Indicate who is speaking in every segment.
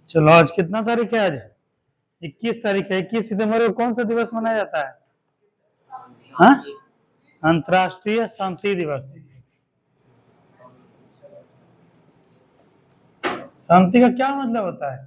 Speaker 1: चलो आज कितना तारीख है? आज 21 तारीख है। 21 सितंबर को कौन सा दिवस मनाया जाता है? हाँ, अंतर्राष्ट्रीय शांति दिवस। शांति का क्या मतलब होता है?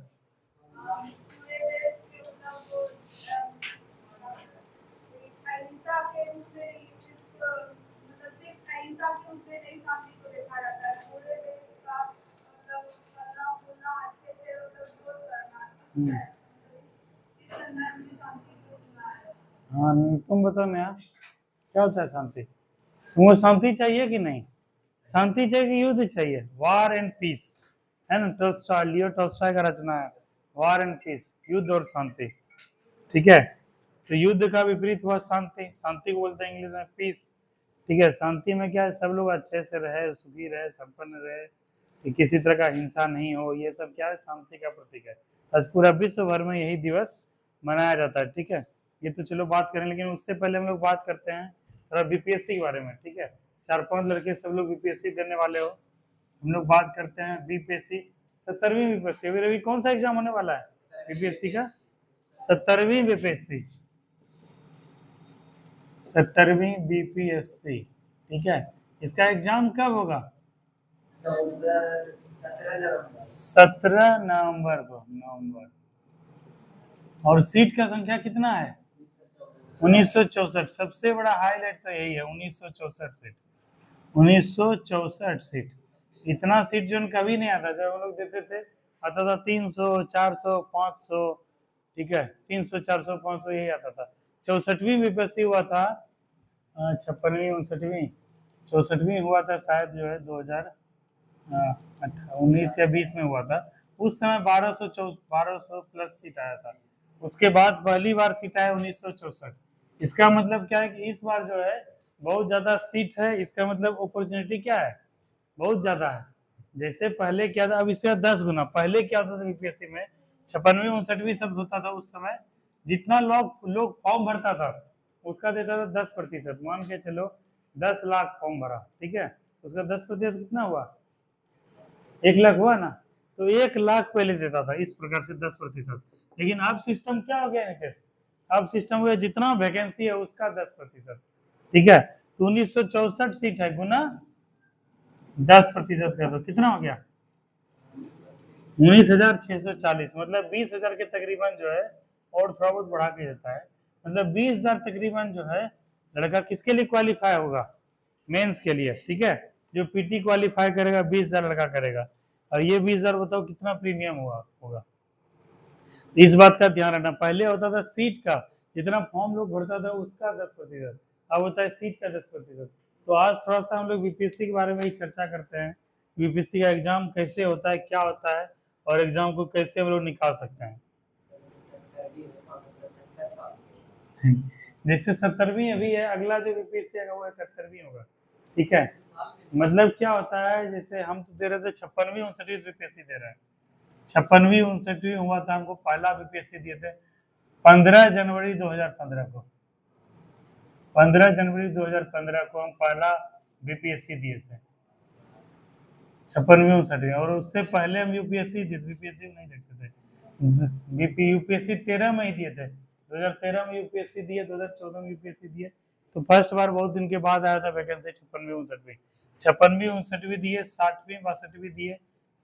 Speaker 1: हाँ, तुम बताओ नया, क्या होता है शांति? तुमको शांति चाहिए कि नहीं? शांति चाहिए कि युद्ध चाहिए? वार एंड पीस है ना, टॉल्स्टॉय, लियो टॉल्स्टॉय का रचना है, वार एंड पीस, युद्ध और शांति। ठीक है, तो युद्ध का विपरीत हुआ शांति। शांति को बोलते हैं इंग्लिश में पीस। ठीक है, शांति में क्या है, सब लोग अच्छे से रहे, सुखी रहे, संपन्न रहे, कि किसी तरह का हिंसा नहीं हो, ये सब क्या है, शांति का प्रतीक है। आज पूरा विश्व भर में यही दिवस मनाया जाता है। ठीक है, ये तो चलो बात करें, लेकिन उससे पहले हम लोग बात करते हैं थोड़ा बीपीएससी के बारे में। ठीक है, 4-5 लड़के सब लोग बीपीएससी देने वाले हो, हम लोग बात करते हैं बीपीएससी 17वीं बीपीएससी। अभी कौन सा एग्जाम होने वाला है बीपीएससी का? 17वीं बीपीएससी, 17वीं बीपीएससी। ठीक है, इसका एग्जाम कब होगा? 17 नवंबर को, नवंबर। और सीट का संख्या कितना है? 1964। सबसे बड़ा हाईलाइट तो यही है, 1964 सीट, 1964 सीट। इतना सीट जो कभी नहीं आता, जब हम लोग देते थे आता था 300, 400, 500। ठीक है, 300, 400, 500 यही आता था। 64वीं बीपीएससी हुआ था, 56वीं, 59वीं, 64वीं हुआ था शायद, जो है 2019 या 20 में हुआ था। उस समय 1200 प्लस सीट आया था। उसके बाद पहली बार सीट आया 1964। इसका मतलब क्या है कि इस बार जो है बहुत ज्यादा सीट है, इसका मतलब अपॉर्चुनिटी क्या है, बहुत ज्यादा है। जैसे पहले क्या था, अब इसका 10 गुना। पहले क्या होता था बीपीएससी में, 56वीं 59वीं सब होता था उस समय, जितना लोग फॉर्म भरता था उसका देता था 10%। मान के चलो 10 लाख फॉर्म भरा, ठीक है, उसका 10% कितना हुआ? 1 लाख हुआ ना। तो 1 लाख पहले देता था इस प्रकार से 10%। लेकिन अब सिस्टम क्या हो गया है, अब सिस्टम हुआ जितना वैकेंसी है उसका 10%। ठीक है, तो 1964 सीट है गुना 10% कर दो, कितना हो गया? 19,640। मतलब 20,000 के तकरीबन जो है, और थोड़ा बहुत बढ़ा के देता है, मतलब 20,000 तकरीबन जो है लड़का किसके लिए क्वालिफाई होगा? मेंस के लिए। ठीक है, जो पीटी क्वालिफाई करेगा 20,000 लड़का करेगा। और ये 20,000 बताओ कितना प्रीमियम हुआ होगा? इस बात का ध्यान रखना, पहले होता था सीट का, जितना फॉर्म लोग भरता था उसका 10%, अब होता है सीट का 10%। तो आज थोड़ा सा हम लोग बीपीएससी के बारे में ही चर्चा करते हैं, बीपीएससी का एग्जाम कैसे होता है, क्या होता है, और एग्जाम को कैसे हम लोग निकाल सकते हैं। जैसे 70वीं अभी है, अगला जो बीपीएससी आएगा वो 71वीं होगा। ठीक है, मतलब क्या होता है, जैसे हम तो दे रहे थे 56वीं 59वीं बीपीएससी दे रहे हैं। 56वीं 59वीं हुआ था, हमको पहला बीपीएससी दिए थे 15 जनवरी 2015 को। 15 जनवरी 2015 को हम पहला बीपीएससी दिए थे, 56वीं 59वीं। और उससे पहले हम यूपीएससी नहीं देखते थे, यूपीएससी 13 में ही दिए थे। 2013 में यूपीएससी दिए, 2014 में यूपीएससी दिए। तो फर्स्ट बार बहुत दिन के बाद आया था वैकेंसी 56वीं 59वीं। 56वीं 59वीं दिए, 60वीं 62वीं दिए,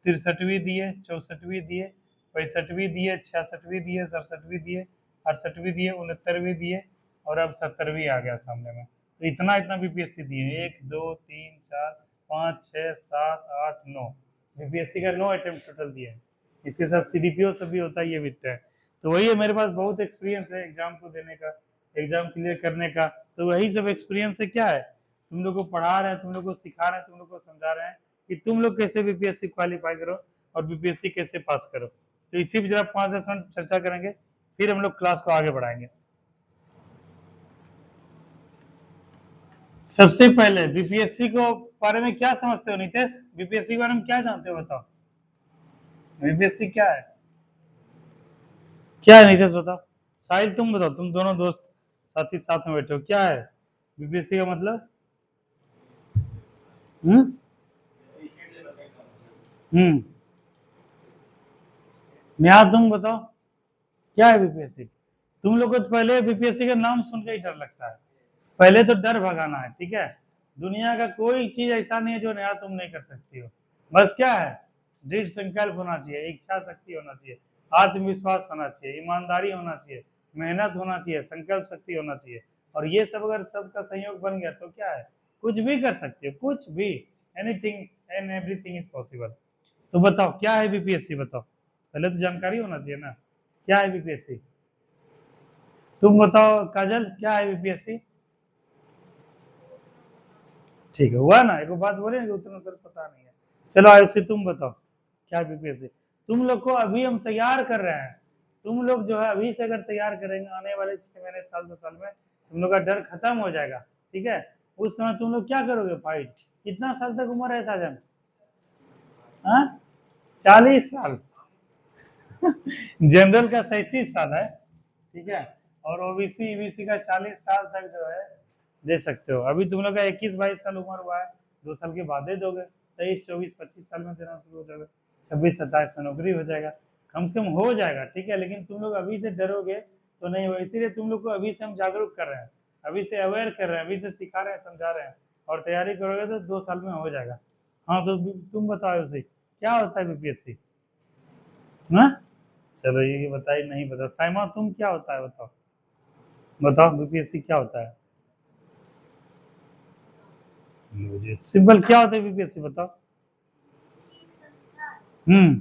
Speaker 1: 63वीं दिए, 64वीं दिए, 65वीं दिए, 66वीं दिए, 67वीं दिए, 68वीं दिए, 69वीं दिए, और अब 70वीं आ गया सामने में। तो इतना बीपीएससी दिए, 1 2 3 4 5 6 7 8 9 बीपीएससी का 9 अटेम्प्ट टोटल दिए हैं। इसके साथ सीडीपीओ सब भी होता है, ये वित्त है। तो वही है, मेरे पास बहुत एक्सपीरियंस है एग्जाम को देने का, एग्जाम क्लियर करने का। तो वही सब एक्सपीरियंस है, क्या है, तुम लोग को पढ़ा रहे हैं, तुम लोग को सिखा रहे हैं, तुम लोग को समझा रहे हैं कि तुम लोग कैसे बीपीएससी क्वालिफाई करो और बीपीएससी कैसे पास करो। तो इसी पर जरा 5-10 मिनट चर्चा करेंगे, फिर हम लोग क्लास को आगे बढ़ाएंगे। सबसे पहले बीपीएससी को बारे में क्या समझते हो नितेश? बीपीएससी के बारे में क्या जानते हो, बताओ। बीपीएससी क्या है, क्या है नितेश बताओ। साहिल तुम बताओ, तुम दोनों दोस्त साथी साथ में बैठे हो, क्या है बीपीएससी का मतलब? हम्म हम्म नेहा तुम बताओ क्या है बीपीएससी? तुम लोग को तो पहले बीपीएससी का नाम सुन के ही डर लगता है, पहले तो डर भगाना है, ठीक है। दुनिया का कोई चीज ऐसा नहीं है जो नेहा तुम नहीं कर सकती हो। बस क्या है, दृढ़ संकल्प होना चाहिए, इच्छा शक्ति होना चाहिए, आत्मविश्वास होना चाहिए, ईमानदारी होना चाहिए, मेहनत होना चाहिए, संकल्प शक्ति होना चाहिए। और ये सब अगर सबका संयोग बन गया तो क्या है, कुछ भी कर सकते हो, कुछ भी, anything and everything is possible. तो बताओ क्या है बीपीएससी, बताओ, पहले तो जानकारी होना चाहिए ना, क्या है बीपीएससी? तुम बताओ काजल क्या है बीपीएससी? ठीक है, हुआ ना, एक बात बोले ना उतना सर पता नहीं है। चलो आयुषी तुम बताओ क्या है बीपीएससी? तुम लोग को अभी हम तैयार कर रहे हैं, तुम लोग जो है अभी से अगर तैयार करेंगे आने वाले 6 महीने साल 2 साल में तुम लोग का डर खत्म हो जाएगा, ठीक है। उस समय तुम लोग क्या करोगे, फाइट। कितना साल तक उम्र है साजन? हाँ, 40 साल। जनरल का 37 साल है, ठीक है। और ओबीसी ईबीसी का 40 साल तक जो है दे सकते हो। अभी तुम लोग का 21-22 साल उम्र हुआ है, 2 साल के बाद दे दोगे, 23-24-25 साल में देना शुरू हो जाएगा, 26-27 में नौकरी हो जाएगा, कम से कम हो जाएगा, ठीक है। लेकिन तुम लोग अभी से डरोगे तो नहीं होगा, इसीलिए तुम लोग को अभी से हम जागरूक कर रहे हैं, अभी से अवेयर कर रहे हैं, अभी से सिखा रहे हैं, समझा रहे हैं, और तैयारी करोगे तो 2 साल में हो जाएगा। हाँ तो तुम बताओ उसे क्या होता है बीपीएससी? हाँ चलो ये बताइए, नहीं पता। साइमा तुम क्या होता है बताओ, बताओ बीपीएससी क्या होता है? मुझे सिंपल क्या होता है बीपीएससी बताओ। हम्म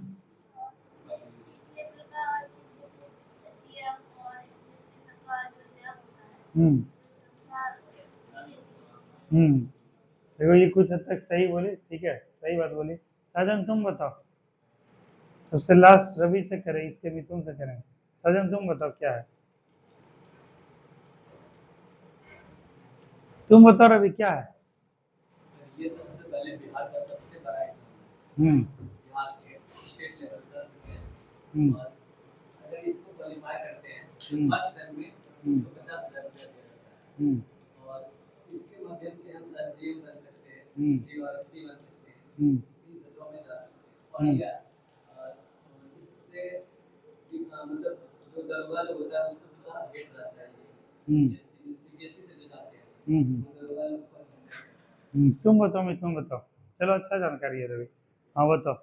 Speaker 1: हम्म देखो ये कुछ हद तक सही बोले, ठीक है, सही बात बोली। साजन तुम बताओ, सबसे लास्ट रवि से करें, इसके भी तुमसे करें। साजन तुम बताओ क्या है? तुम बताओ रवि क्या है?
Speaker 2: ये तो सबसे पहले बिहार का सबसे बड़ा एग्जाम
Speaker 1: हम्म
Speaker 2: बिहार स्टेट लेवल का
Speaker 1: हम्म
Speaker 2: और अगर इसको क्वालिफाई करते हैं तो
Speaker 1: हम्म
Speaker 2: फर्स्ट टर्म में उसको 50,000 रुपया दिया जाता है
Speaker 1: हम्म
Speaker 2: और इसके माध्यम से हम एसडीएम बन सकते हैं,
Speaker 1: हम्म
Speaker 2: जीआरएसपी बन सकते हैं,
Speaker 1: हम्म
Speaker 2: इन जगहों में जा सकते हैं। और यह इससे मतलब जो दरोगा लोग होता है उससे पूरा हेड रहता है
Speaker 1: हम्म
Speaker 2: ये बीपीएससी से जो जाते हैं
Speaker 1: हम्म
Speaker 2: वो दरोगा लोग पर
Speaker 1: तुम बताओ, मैं तुम बताओ। चलो अच्छा जानकारी है रवि, हाँ बताओ।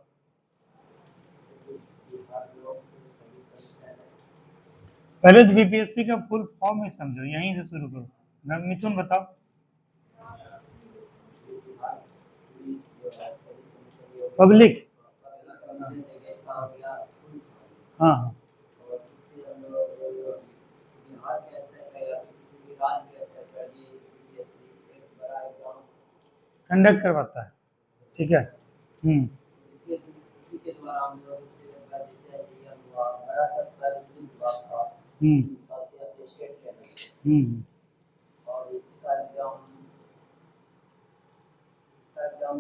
Speaker 1: पहले तो बीपीएससी का फुल फॉर्म ही समझो, यहीं से शुरू करो। मिथुन बताओ। पब्लिक, हाँ हाँ, कंडक्ट करवाता है, ठीक है। हम्म
Speaker 2: इसी के द्वारा हम लोग इससे जैसे हुआ बड़ा सा विभाग था
Speaker 1: हम्म
Speaker 2: अपने स्टेट के अंदर
Speaker 1: हम्म
Speaker 2: और इसका एग्जाम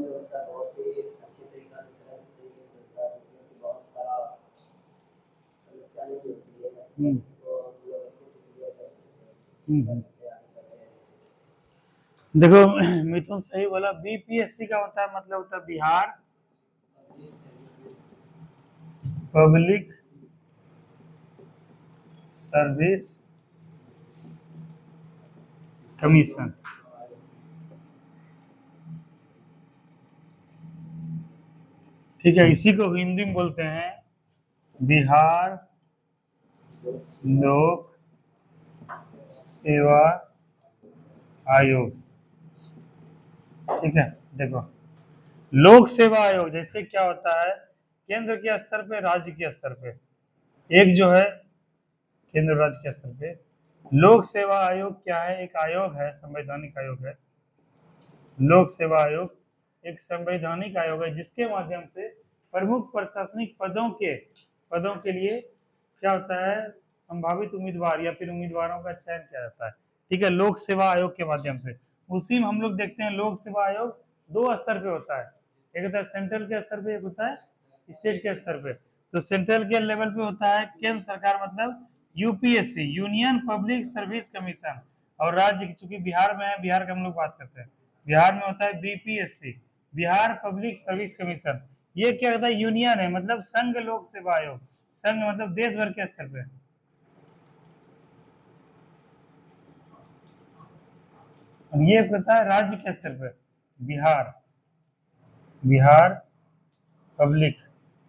Speaker 2: जो होता है बहुत ही अच्छे तरीका से सरल तरीके से होता है, जिसमें कि बहुत सारा समस्या नहीं होती है, उसको हम लोग अच्छे से क्लियर कर सकते हैं, तैयारी करते हैं।
Speaker 1: देखो मिथुन सही बोला, बीपीएससी का होता है मतलब होता है बिहार पब्लिक सर्विस कमीशन, ठीक है। इसी को हिंदी में बोलते हैं बिहार लोक सेवा आयोग, ठीक है। देखो लोक सेवा आयोग जैसे क्या होता है, केंद्र के स्तर पे, राज्य के स्तर पे, एक जो है केंद्र राज्य के स्तर पे। लोक सेवा आयोग क्या है, एक आयोग है, संवैधानिक आयोग है। लोक सेवा आयोग एक संवैधानिक आयोग है जिसके माध्यम से प्रमुख प्रशासनिक पदों के लिए क्या होता है, संभावित उम्मीदवार या फिर उम्मीदवारों का चयन किया जाता है, ठीक है, लोक सेवा आयोग के माध्यम से। उसी में हम लोग देखते हैं लोक सेवा आयोग 2 स्तर पे होता है, एक होता है सेंट्रल के स्तर पे, एक होता है स्टेट के स्तर पे। तो सेंट्रल के लेवल पे होता है केंद्र सरकार, मतलब UPSC, union public service commission. और राज्य, चूंकि बिहार में है, बिहार का हम लोग बात करते हैं, बिहार में होता है BPSC, Bihar public service commission. ये क्या होता है, यूनियन है, मतलब संघ लोक सेवा आयोग, संघ मतलब देश भर के स्तर पे। और ये होता है राज्य के स्तर पे, बिहार, बिहार पब्लिक,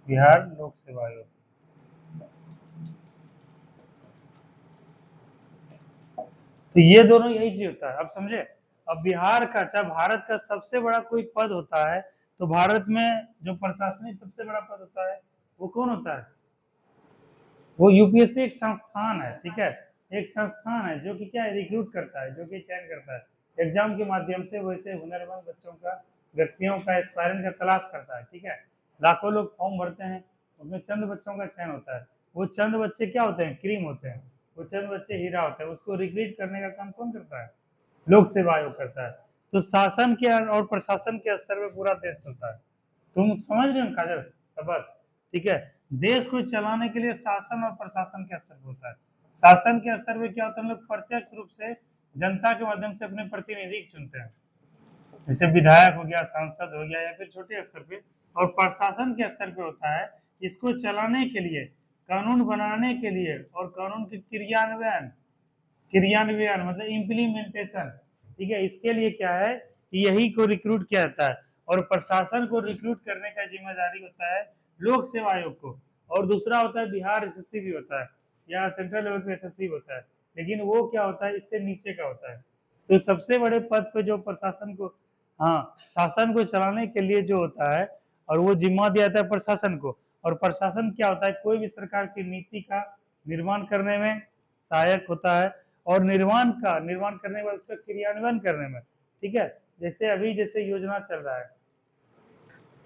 Speaker 1: बिहार लोक सेवा आयोग। तो ये दोनों यही चीज होता है, अब समझे। अब बिहार का, चाहे भारत का सबसे बड़ा कोई पद होता है, तो भारत में जो प्रशासनिक सबसे बड़ा पद होता है वो कौन होता है? वो यूपीएससी एक संस्थान है, ठीक है, एक संस्थान है जो कि क्या है, रिक्रूट करता है, जो कि चयन करता है एग्जाम के माध्यम से, वैसे हुनरमंद बच्चों का, व्यक्तियों का, एस्पायरेंट का तलाश करता है, ठीक है। लाखों लोग फॉर्म भरते हैं, उसमें चंद बच्चों का चयन होता है। वो चंद बच्चे क्या होते हैं? क्रीम होते हैं। वो चंद बच्चे हीरा होते हैं। उसको रिक्रूट करने का काम कौन करता है? लोक सेवा आयोग करता है। तो शासन के और प्रशासन के स्तर पे पूरा देश चलता है। तुम समझ रहे हो काजल सबक, ठीक है। देश को चलाने के लिए शासन और प्रशासन के स्तर पर होता है। शासन के स्तर पे क्या होता है, हम लोग प्रत्यक्ष रूप से जनता के माध्यम से अपने प्रतिनिधि चुनते हैं, जैसे विधायक हो गया, सांसद हो गया, या फिर छोटे स्तर पे। और प्रशासन के स्तर पे होता है, इसको चलाने के लिए, कानून बनाने के लिए, और कानून के क्रियान्वयन, क्रियान्वयन मतलब इम्प्लीमेंटेशन, ठीक है, इसके लिए क्या है, यही को रिक्रूट किया जाता है। और प्रशासन को रिक्रूट करने का जिम्मेदारी होता है लोक सेवा आयोग को। और दूसरा होता है बिहार एसएससी भी होता है, या सेंट्रल लेवल पे एसएससी होता है, लेकिन वो क्या होता है, इससे नीचे का होता है। तो सबसे बड़े पद पे जो प्रशासन को, हाँ, शासन को चलाने के लिए जो होता है, और वो जिम्मा दिया जाता है प्रशासन को। और प्रशासन क्या होता है, कोई भी सरकार की नीति का निर्माण करने में सहायक होता है, और निर्माण करने के बाद उसका क्रियान्वयन करने में, ठीक है। जैसे अभी जैसे योजना चल रहा है,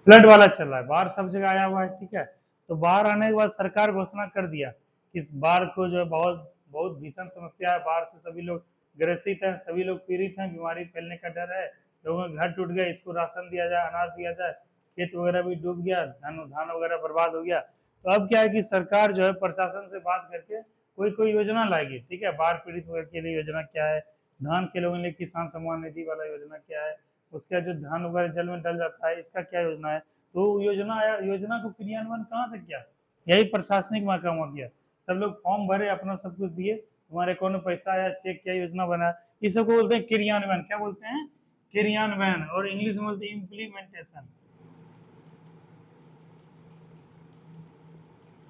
Speaker 1: फ्लड वाला चल रहा है, बाढ़ सब जगह आया हुआ है, ठीक है। तो बाढ़ आने के बाद सरकार घोषणा कर दिया कि इस बाढ़ को जो है बहुत बहुत भीषण समस्या है, बाढ़ से सभी लोग ग्रसित हैं, सभी लोग पीड़ित हैं, बीमारी फैलने का डर है, लोगों के घर टूट गए, इसको राशन दिया जाए, अनाज दिया जाए, खेत वगैरह भी डूब गया, धान वगैरह बर्बाद हो गया। तो अब क्या है कि सरकार जो है प्रशासन से बात करके कोई कोई योजना लाएगी, ठीक है। बाढ़ पीड़ित के लिए योजना क्या है, धान के लोगों के लिए किसान सम्मान निधि वाला योजना क्या है, उसका जो धान वगैरह जल में डल जाता है इसका क्या योजना है। तो योजना को क्रियान्वयन कहाँ से किया, यही प्रशासनिक महकमा किया। सब लोग फॉर्म भरे, अपना सब कुछ दिए, तुम्हारे अकाउंट में पैसा आया, चेक किया, योजना बना, इस सबको बोलते हैं क्रियान्वयन। क्या बोलते हैं? क्रियान्वयन। और इंग्लिश में बोलते हैं इम्प्लीमेंटेशन,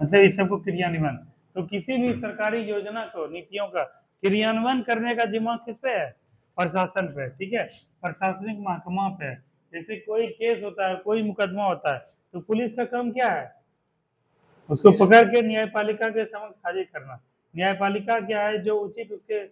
Speaker 1: मतलब इस सबको क्रियान्वयन। तो किसी भी सरकारी योजना को, नीतियों का क्रियान्वयन करने का जिम्मा किस पे है? प्रशासन पे, ठीक है, प्रशासनिक महकमा पे। जैसे कोई केस होता है, कोई मुकदमा होता है, तो पुलिस का काम क्या है? उसको पकड़ के न्यायपालिका के समक्ष हाजिर करना। न्यायपालिका क्या है, जो उचित उसके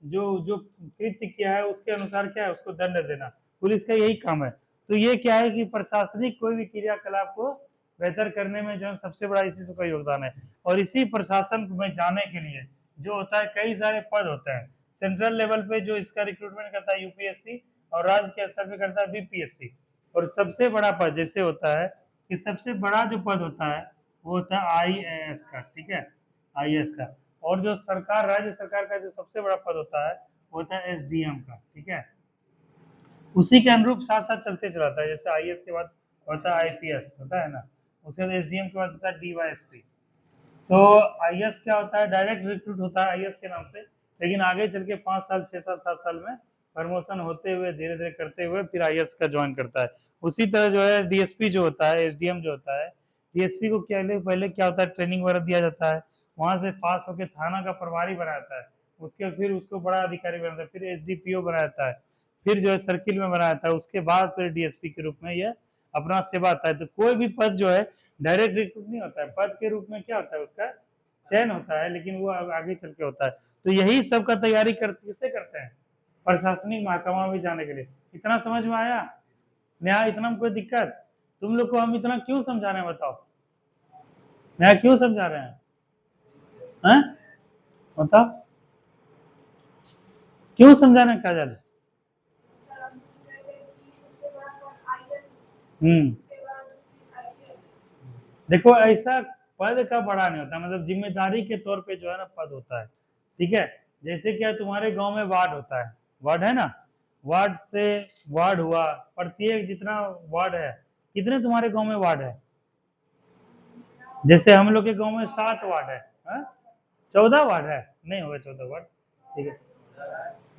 Speaker 1: जो जो कृत्य किया है उसके अनुसार क्या है, उसको दंड देना। पुलिस का यही काम है। तो ये क्या है कि प्रशासनिक कोई भी क्रियाकलाप को बेहतर करने में जो है सबसे बड़ा इसी से का योगदान है। और इसी प्रशासन में जाने के लिए जो होता है, कई सारे पद होते हैं। सेंट्रल लेवल पे जो इसका रिक्रूटमेंट करता है यूपीएससी, और राज्य के स्तर पे करता है बीपीएससी। और सबसे बड़ा पद जैसे होता है कि सबसे बड़ा जो पद होता है वो होता है आईएएस का, ठीक है, आईएएस का। और जो सरकार, राज्य सरकार का जो सबसे बड़ा पद होता है वो होता है एसडीएम का, ठीक है। उसी के अनुरूप साथ साथ चलते चलाता है, जैसे आईएएस के बाद होता है आईपीएस, होता है ना, उसके बाद एसडीएम के बाद होता है डीवाईएसपी। तो आईएएस क्या होता है, डायरेक्ट रिक्रूट होता है आईएएस के नाम से, लेकिन आगे चल के 5 साल 6 साल 7 साल में प्रमोशन होते हुए, धीरे धीरे करते हुए फिर आईएएस का ज्वाइन करता है। उसी तरह जो है डीएसपी जो होता है, एसडीएम जो होता है, डीएसपी को क्या पहले क्या होता है, ट्रेनिंग वगैरह दिया जाता है, वहां से पास होकर थाना का प्रभारी बनाया जाता है, उसके फिर उसको बड़ा अधिकारी बनाता है, फिर एसडीपीओ बनाया जाता है, फिर जो है सर्किल में बनाया जाता है, उसके बाद फिर डीएसपी के रूप में यह अपना सेवा आता है। तो कोई भी पद जो है डायरेक्ट रिक्रूट नहीं होता है, पद के रूप में क्या होता है, उसका चयन होता है, लेकिन वो आगे चल के होता है। तो यही सब का तैयारी किससे करते हैं? प्रशासनिक महकमा में जाने के लिए। इतना समझ में आया? नया इतना में कोई दिक्कत? तुम लोग को हम इतना क्यों समझा रहे हैं, बताओ, नया क्यों समझा रहे हैं? बताओ क्यों समझा रहे हैं काजल? देखो, ऐसा पद का बड़ा नहीं होता, मतलब जिम्मेदारी के तौर पे जो है ना पद होता है, ठीक है। जैसे क्या तुम्हारे गांव में वार्ड होता है, वार्ड है ना, वार्ड से वार्ड हुआ, प्रत्येक जितना वार्ड है, कितने तुम्हारे गांव में वार्ड है? जैसे हम लोग के गांव में 7 वार्ड है, 14 वार्ड है, नहीं होगा 14 वार्ड, ठीक है,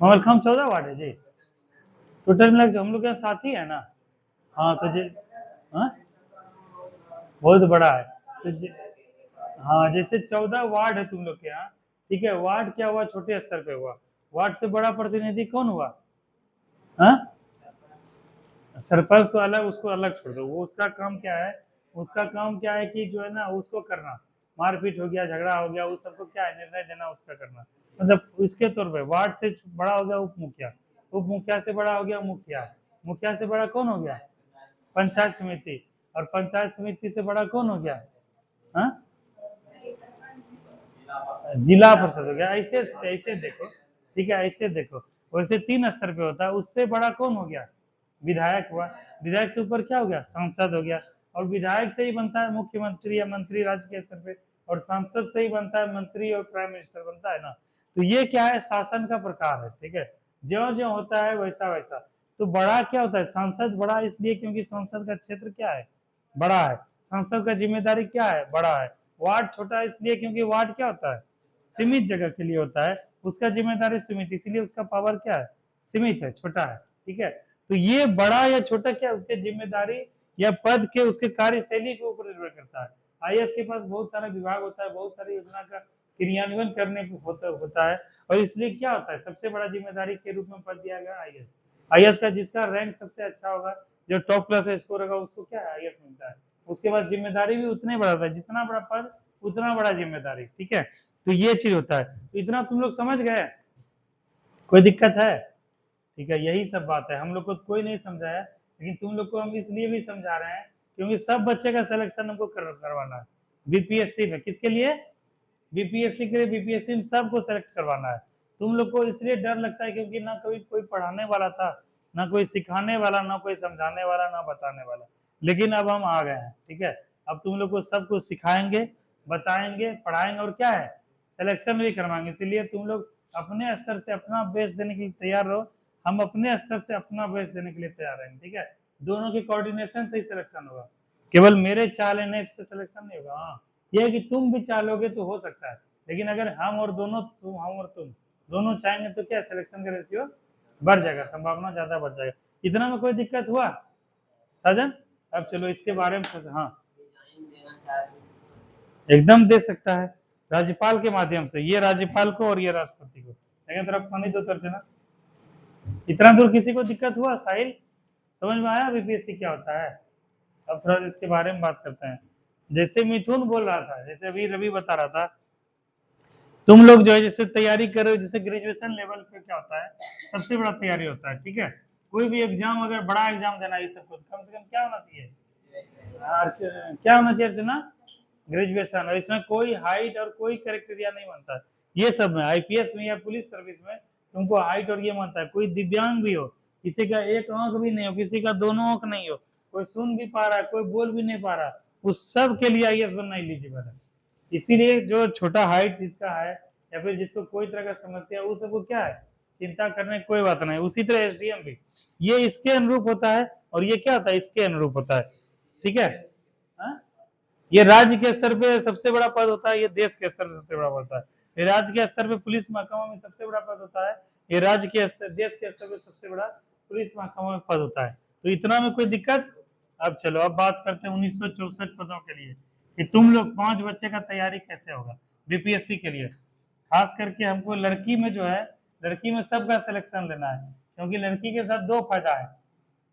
Speaker 1: मगर हम 14 वार्ड है जी, टोटल मिला के हम लोग के यहाँ 7 ही है ना। हाँ तो जी, हाँ बहुत बड़ा है, तो हाँ जैसे 14 वार्ड है तुम लोग के यहाँ, ठीक है, वार्ड क्या हुआ, छोटे स्तर पे हुआ, वार्ड से बड़ा प्रतिनिधि कौन हुआ, हाँ सरपंच तो अलग, उसको अलग छोड़ दो, वो उसका काम क्या है, उसका काम क्या है कि जो है ना उसको करना, मारपीट हो गया, झगड़ा हो गया, उस सबको क्या है, निर्णय देना उसका करना, मतलब इसके तौर पे वार्ड से बड़ा हो गया उप मुखिया, उप मुखिया से बड़ा हो गया मुखिया, मुखिया से बड़ा कौन हो गया, पंचायत समिति, और पंचायत समिति से बड़ा कौन हो गया, हाँ जिला परिषद हो गया। ऐसे ऐसे देखो, ठीक है, ऐसे देखो, वैसे 3 स्तर पे होता है, उससे बड़ा कौन हो गया, विधायक हुआ, विधायक से ऊपर क्या हो गया, सांसद हो गया, और विधायक से ही बनता है मुख्यमंत्री या मंत्री राज्य के स्तर पे, और सांसद से ही बनता है मंत्री और प्राइम मिनिस्टर बनता है ना। तो ये क्या है, शासन का प्रकार है, ठीक है, ज्यो ज्यो होता है वैसा वैसा। तो बड़ा क्या होता है, सांसद बड़ा इसलिए क्योंकि सांसद का क्षेत्र क्या है, बड़ा है, सांसद का जिम्मेदारी क्या है, बड़ा है। वार्ड छोटा है इसलिए क्योंकि वार्ड क्या होता है, सीमित जगह के लिए होता है, उसका जिम्मेदारी सीमित, इसीलिए उसका पावर क्या है, सीमित है, छोटा है, ठीक है। तो ये बड़ा या छोटा क्या है, उसके जिम्मेदारी या पद के, उसके कार्यशैली के ऊपर निर्भर करता है। आईएएस के पास बहुत सारा विभाग होता है, बहुत सारी योजना का क्रियान्वयन करने होता है, और इसलिए क्या होता है, सबसे बड़ा जिम्मेदारी के रूप में पद दिया गया आईएएस। आईएएस का जिसका रैंक सबसे अच्छा होगा, जो टॉप क्लास स्कोर होगा, उसको क्या है, आईएएस मिलता है। उसके बाद जिम्मेदारी भी उतने बड़ा होता है, जितना बड़ा पद उतना बड़ा जिम्मेदारी, ठीक है। तो ये चीज होता है, तो इतना तुम लोग समझ गए, कोई दिक्कत है, ठीक है, यही सब बात है, हम लोग को कोई नहीं समझाया, लेकिन तुम लोग को हम इसलिए भी समझा रहे हैं क्योंकि सब बच्चे का सिलेक्शन हमको करवाना है बीपीएससी में। किसके लिए, बीपीएससी के लिए, बीपीएससी में सबको सेलेक्ट करवाना है। तुम लोग को इसलिए डर लगता है क्योंकि ना कभी कोई पढ़ाने वाला था, ना कोई सिखाने वाला, ना कोई समझाने वाला, ना बताने वाला, लेकिन अब हम आ गए हैं, ठीक है। अब तुम लोग को सब कुछ सिखाएंगे, बताएंगे, पढ़ाएंगे, और क्या है, सिलेक्शन भी करवाएंगे। इसीलिए तुम लोग अपने स्तर से अपना बेस्ट देने के लिए तैयार रहो, हम अपने स्तर से अपना बेस्ट देने के लिए तैयार रहेंगे, ठीक है। दोनों के कोऑर्डिनेशन से ही सिलेक्शन होगा, केवल मेरे चाह लेने से सिलेक्शन नहीं होगा। हाँ ये है कि तुम भी चाह लोगे तो हो सकता है, लेकिन अगर हम और दोनों, हम और तुम दोनों चाहेंगे तो क्या, सिलेक्शन का रेशियो बढ़ जाएगा, संभावना ज्यादा बढ़ जाएगा। इतना में कोई दिक्कत हुआ साजन? अब चलो इसके बारे में हाँ एकदम दे सकता है, राज्यपाल के माध्यम से, ये राज्यपाल को और ये राष्ट्रपति को, लेकिन तरफ पानी तो तर्जना। इतना दूर किसी को दिक्कत हुआ साहिल, समझ में आया बीपीएससी क्या होता है? अब थोड़ा इसके बारे में बात करते हैं। जैसे मिथुन बोल रहा था, जैसे अभी रवि बता रहा था, तुम लोग जो है जैसे तैयारी कर रहे हो, जैसे ग्रेजुएशन लेवल पे क्या होता है, सबसे बड़ा तैयारी होता है, ठीक है। कोई भी एग्जाम, अगर बड़ा एग्जाम देना है सबको, कम से कम क्या होना चाहिए, क्या होना चाहिए अर्चना, ग्रेजुएशन। और इसमें कोई हाइट और कोई क्राइटेरिया नहीं बनता, ये सब में आईपीएस में या पुलिस सर्विस में तुमको हाइट और ये मानता है। कोई दिव्यांग भी हो, किसी का एक आंख भी नहीं हो, किसी का दोनों आंख नहीं हो, कोई सुन भी पा रहा है, कोई बोल भी नहीं पा रहा, उस सब के लिए आईएएस बनना एलिजिबल है। इसीलिए जो छोटा हाइट जिसका है या फिर जिसको कोई तरह का समस्या है, वो सबको क्या है, चिंता करने की कोई बात नहीं। उसी तरह एसडीएम भी ये इसके अनुरूप होता है, और ये क्या होता है, इसके अनुरूप होता है, ठीक है। हा? ये राज्य के स्तर पे सबसे बड़ा पद होता है, ये देश के स्तर पे सबसे बड़ा होता है। ये राज्य के स्तर पे पुलिस महकमा में सबसे बड़ा पद होता है, ये राज्य के स्तर, देश के स्तर पे सबसे बड़ा पुलिस महकमा में पद होता है। तो इतना में कोई दिक्कत? अब चलो अब बात करते हैं 1964 पदों के लिए, कि तुम लोग 5 बच्चे का तैयारी कैसे होगा बीपीएससी के लिए। खास करके हमको लड़की में जो है, लड़की में सबका सिलेक्शन लेना है, क्योंकि लड़की के साथ 2 फायदा है।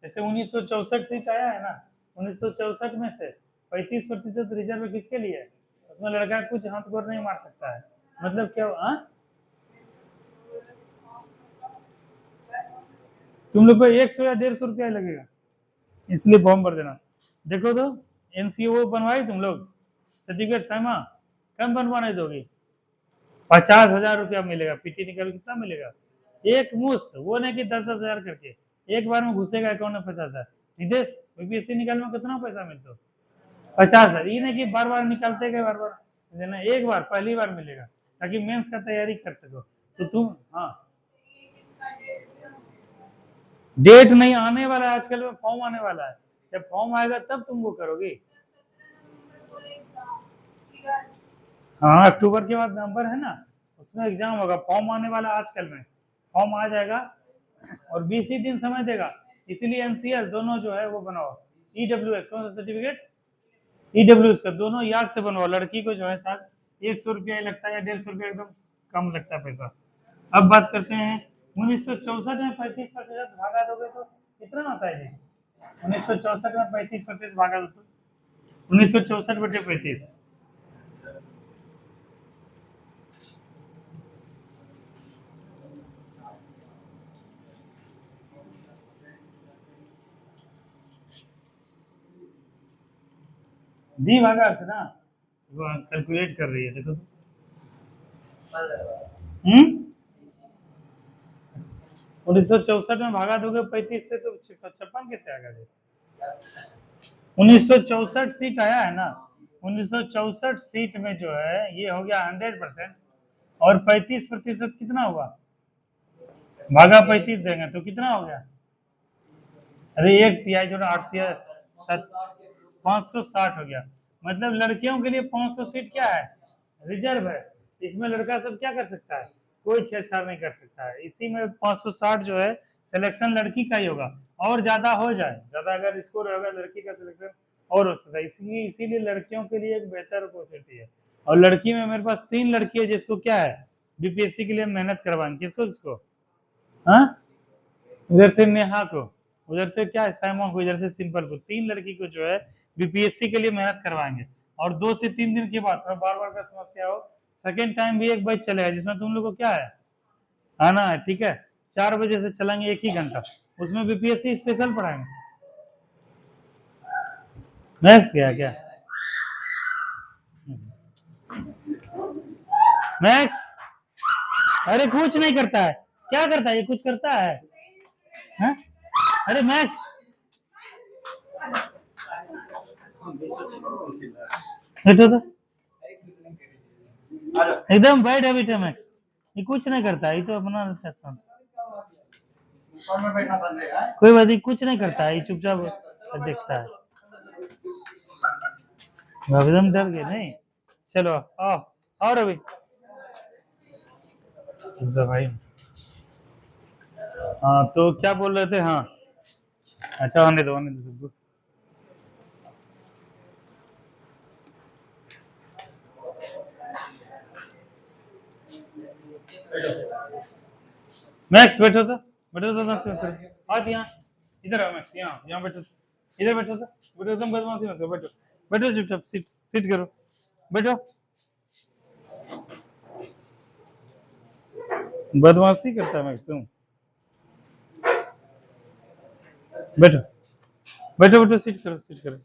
Speaker 1: जैसे 1964 सीट आया है ना, 1964 में से 35% रिजर्व किसके लिए है, उसमें लड़का कुछ हाथ गोर नहीं मार सकता है, मतलब क्या, तुम लोग को 100 या 150 रुपया लगेगा, इसलिए फॉर्म भर देना। देखो तो एनसीओ बनवाई तुम लोग, सर्टिफिकेट साइमा, कम बनवाने दोगी, 50,000 रुपया मिलेगा, पीटी निकल कितना मिलेगा, एक मुश्त, वो नहीं कि 10,000 करके एक बार में घुसेगा अकाउंट में 50,000। निदेश बीपीएससी निकालने में कितना पैसा मिलता, 50,000, ये नहीं कि बार बार निकालते गए, बार बार देना, एक बार पहली बार मिलेगा, ताकि मेंस का तैयारी कर सको। तो तुम, हाँ डेट नहीं आने वाला है, आजकल में फॉर्म आने वाला है, जब फॉर्म आएगा तब तुम वो करोगे। हाँ अक्टूबर के बाद नवंबर है ना, उसमें एग्जाम होगा, फॉर्म आने वाला आजकल में, फॉर्म आ जाएगा और 20 ही दिन समय देगा, इसीलिए एनसीएल दोनों जो है वो बनाओ, ईडब्ल्यूएस कौन सा सर्टिफिकेट, ईडब्ल्यूएस का दोनों याद से बनवाओ, लड़की को जो है शायद 100 रुपया ही लगता है या 150 रुपया, एकदम कम लगता है पैसा। अब बात करते हैं 1964 में 35% भागा दोगे तो कितना आता है जी, 1964 में 35% भागा दो तो 1964/35, दी भागा अर्थ ना, वो कैलकुलेट कर रही है देखो तो। हम्म 1964 में भागा दोगे 35 से तो 56 कैसे आएगा जी, 1964 सीट आया है ना, 1964 सीट में जो है ये हो गया 100%, और 35% कितना हुआ, भागा 35 देंगे तो कितना हो गया, अरे एक तिहाई जो 8 तिहाई 560 हो गया, मतलब लड़कियों के लिए 500 सीट क्या है, रिजर्व है, इसमें लड़का सब क्या कर सकता है, कोई छेड़छाड़ नहीं कर सकता है, इसी में 560 जो है सिलेक्शन लड़की का ही होगा, और ज्यादा हो जाए, ज्यादा अगर स्कोर होगा लड़की का सिलेक्शन और हो सकता है, इसीलिए लड़कियों के लिए एक बेहतर अपॉर्चुनिटी है, और लड़की में मेरे पास 3 लड़की है जिसको क्या है बीपीएससी के लिए मेहनत करवाएंगे, किसको किसको, हाँ इधर से नेहा को, उधर से क्या है साइमा को, इधर से सिंपल को, 3 लड़की को जो है बीपीएससी के लिए मेहनत करवाएंगे, और 2 से 3 दिन के बाद थोड़ा बार बार का समस्या हो, सेकेंड टाइम भी एक बैच चलेगा जिसमें तुम लोग को क्या है आना है, ठीक है, 4 बजे से चलेंगे 1 ही घंटा, उसमें बीपीएससी स्पेशल पढ़ाएंगे। मैक्स गया क्या, मैक्स, अरे कुछ नहीं करता है, क्या करता है ये, कुछ करता है, हा? अरे मैक्स, बैठो तो, एकदम बैठ हैबिट है मैक्स, ये कुछ नहीं करता है, ये तो अपना टेंशन, कोई बात नहीं, कुछ नहीं करता है, ये चुपचाप देखता है, एकदम डर गए नहीं, चलो आओ आओ रवि भाई, हाँ तो क्या बोल रहे थे, हाँ अच्छा आने दो सबको, मैक्स बैठो तो, बैठो तो बदमाशी मत करो, आज यहाँ इधर आओ मैक्स, यहाँ बैठो, इधर बैठो तो, बैठो तुम बदमाशी मत करो, बैठो बैठो चुपचाप, सीट सीट करो, बैठो, बदमाशी करता है मैक्स तुम, बैठो बैठो बैठो, सीट करो सीट करो,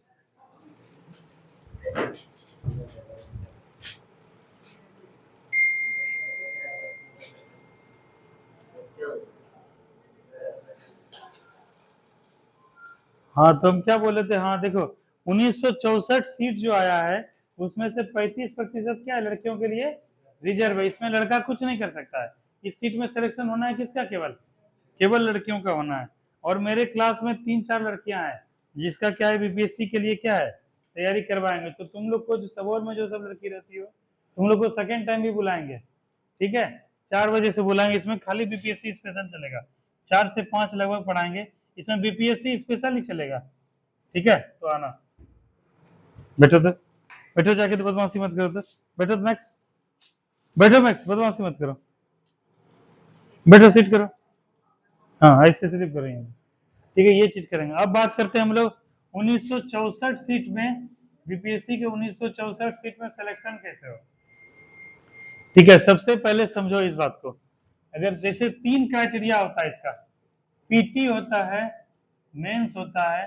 Speaker 1: हाँ तो हम क्या बोले थे, हाँ देखो 1964 सीट जो आया है उसमें से 35% क्या है लड़कियों के लिए रिजर्व है, इसमें लड़का कुछ नहीं कर सकता है, इस सीट में सिलेक्शन होना है किसका, केवल केवल लड़कियों का होना है, और मेरे क्लास में 3-4 लड़कियां हैं जिसका क्या है बीपीएससी के लिए क्या है तैयारी करवाएंगे, तो तुम लोग को जो सबोर में जो सब लड़की रहती हो तुम लोग को सेकेंड टाइम भी बुलाएंगे, ठीक है 4 बजे से बुलाएंगे, इसमें खाली बीपीएससी स्पेशल चलेगा, 4 से 5 लगभग पढ़ाएंगे, इसमें बीपीएससी स्पेशल ही चलेगा, ठीक है तो आना, बैठो तो, बैठो जाके, तो बदमाशी मत करो तो, बैठो मैक्स, बैठो मैक्स बदमाशी मत करो, बैठो सीट करो, हाँ ऐसे सिर्फ करेंगे, ठीक है ये चीज करेंगे। अब बात करते हैं हम लोग 1964 सीट में, बीपीएससी के 1964 सीट में सिलेक्शन कैसे हो, ठीक है सबसे पहले समझो इस बात को, अगर जैसे 3 क्राइटेरिया होता है इसका, पीटी होता है, मेंस होता है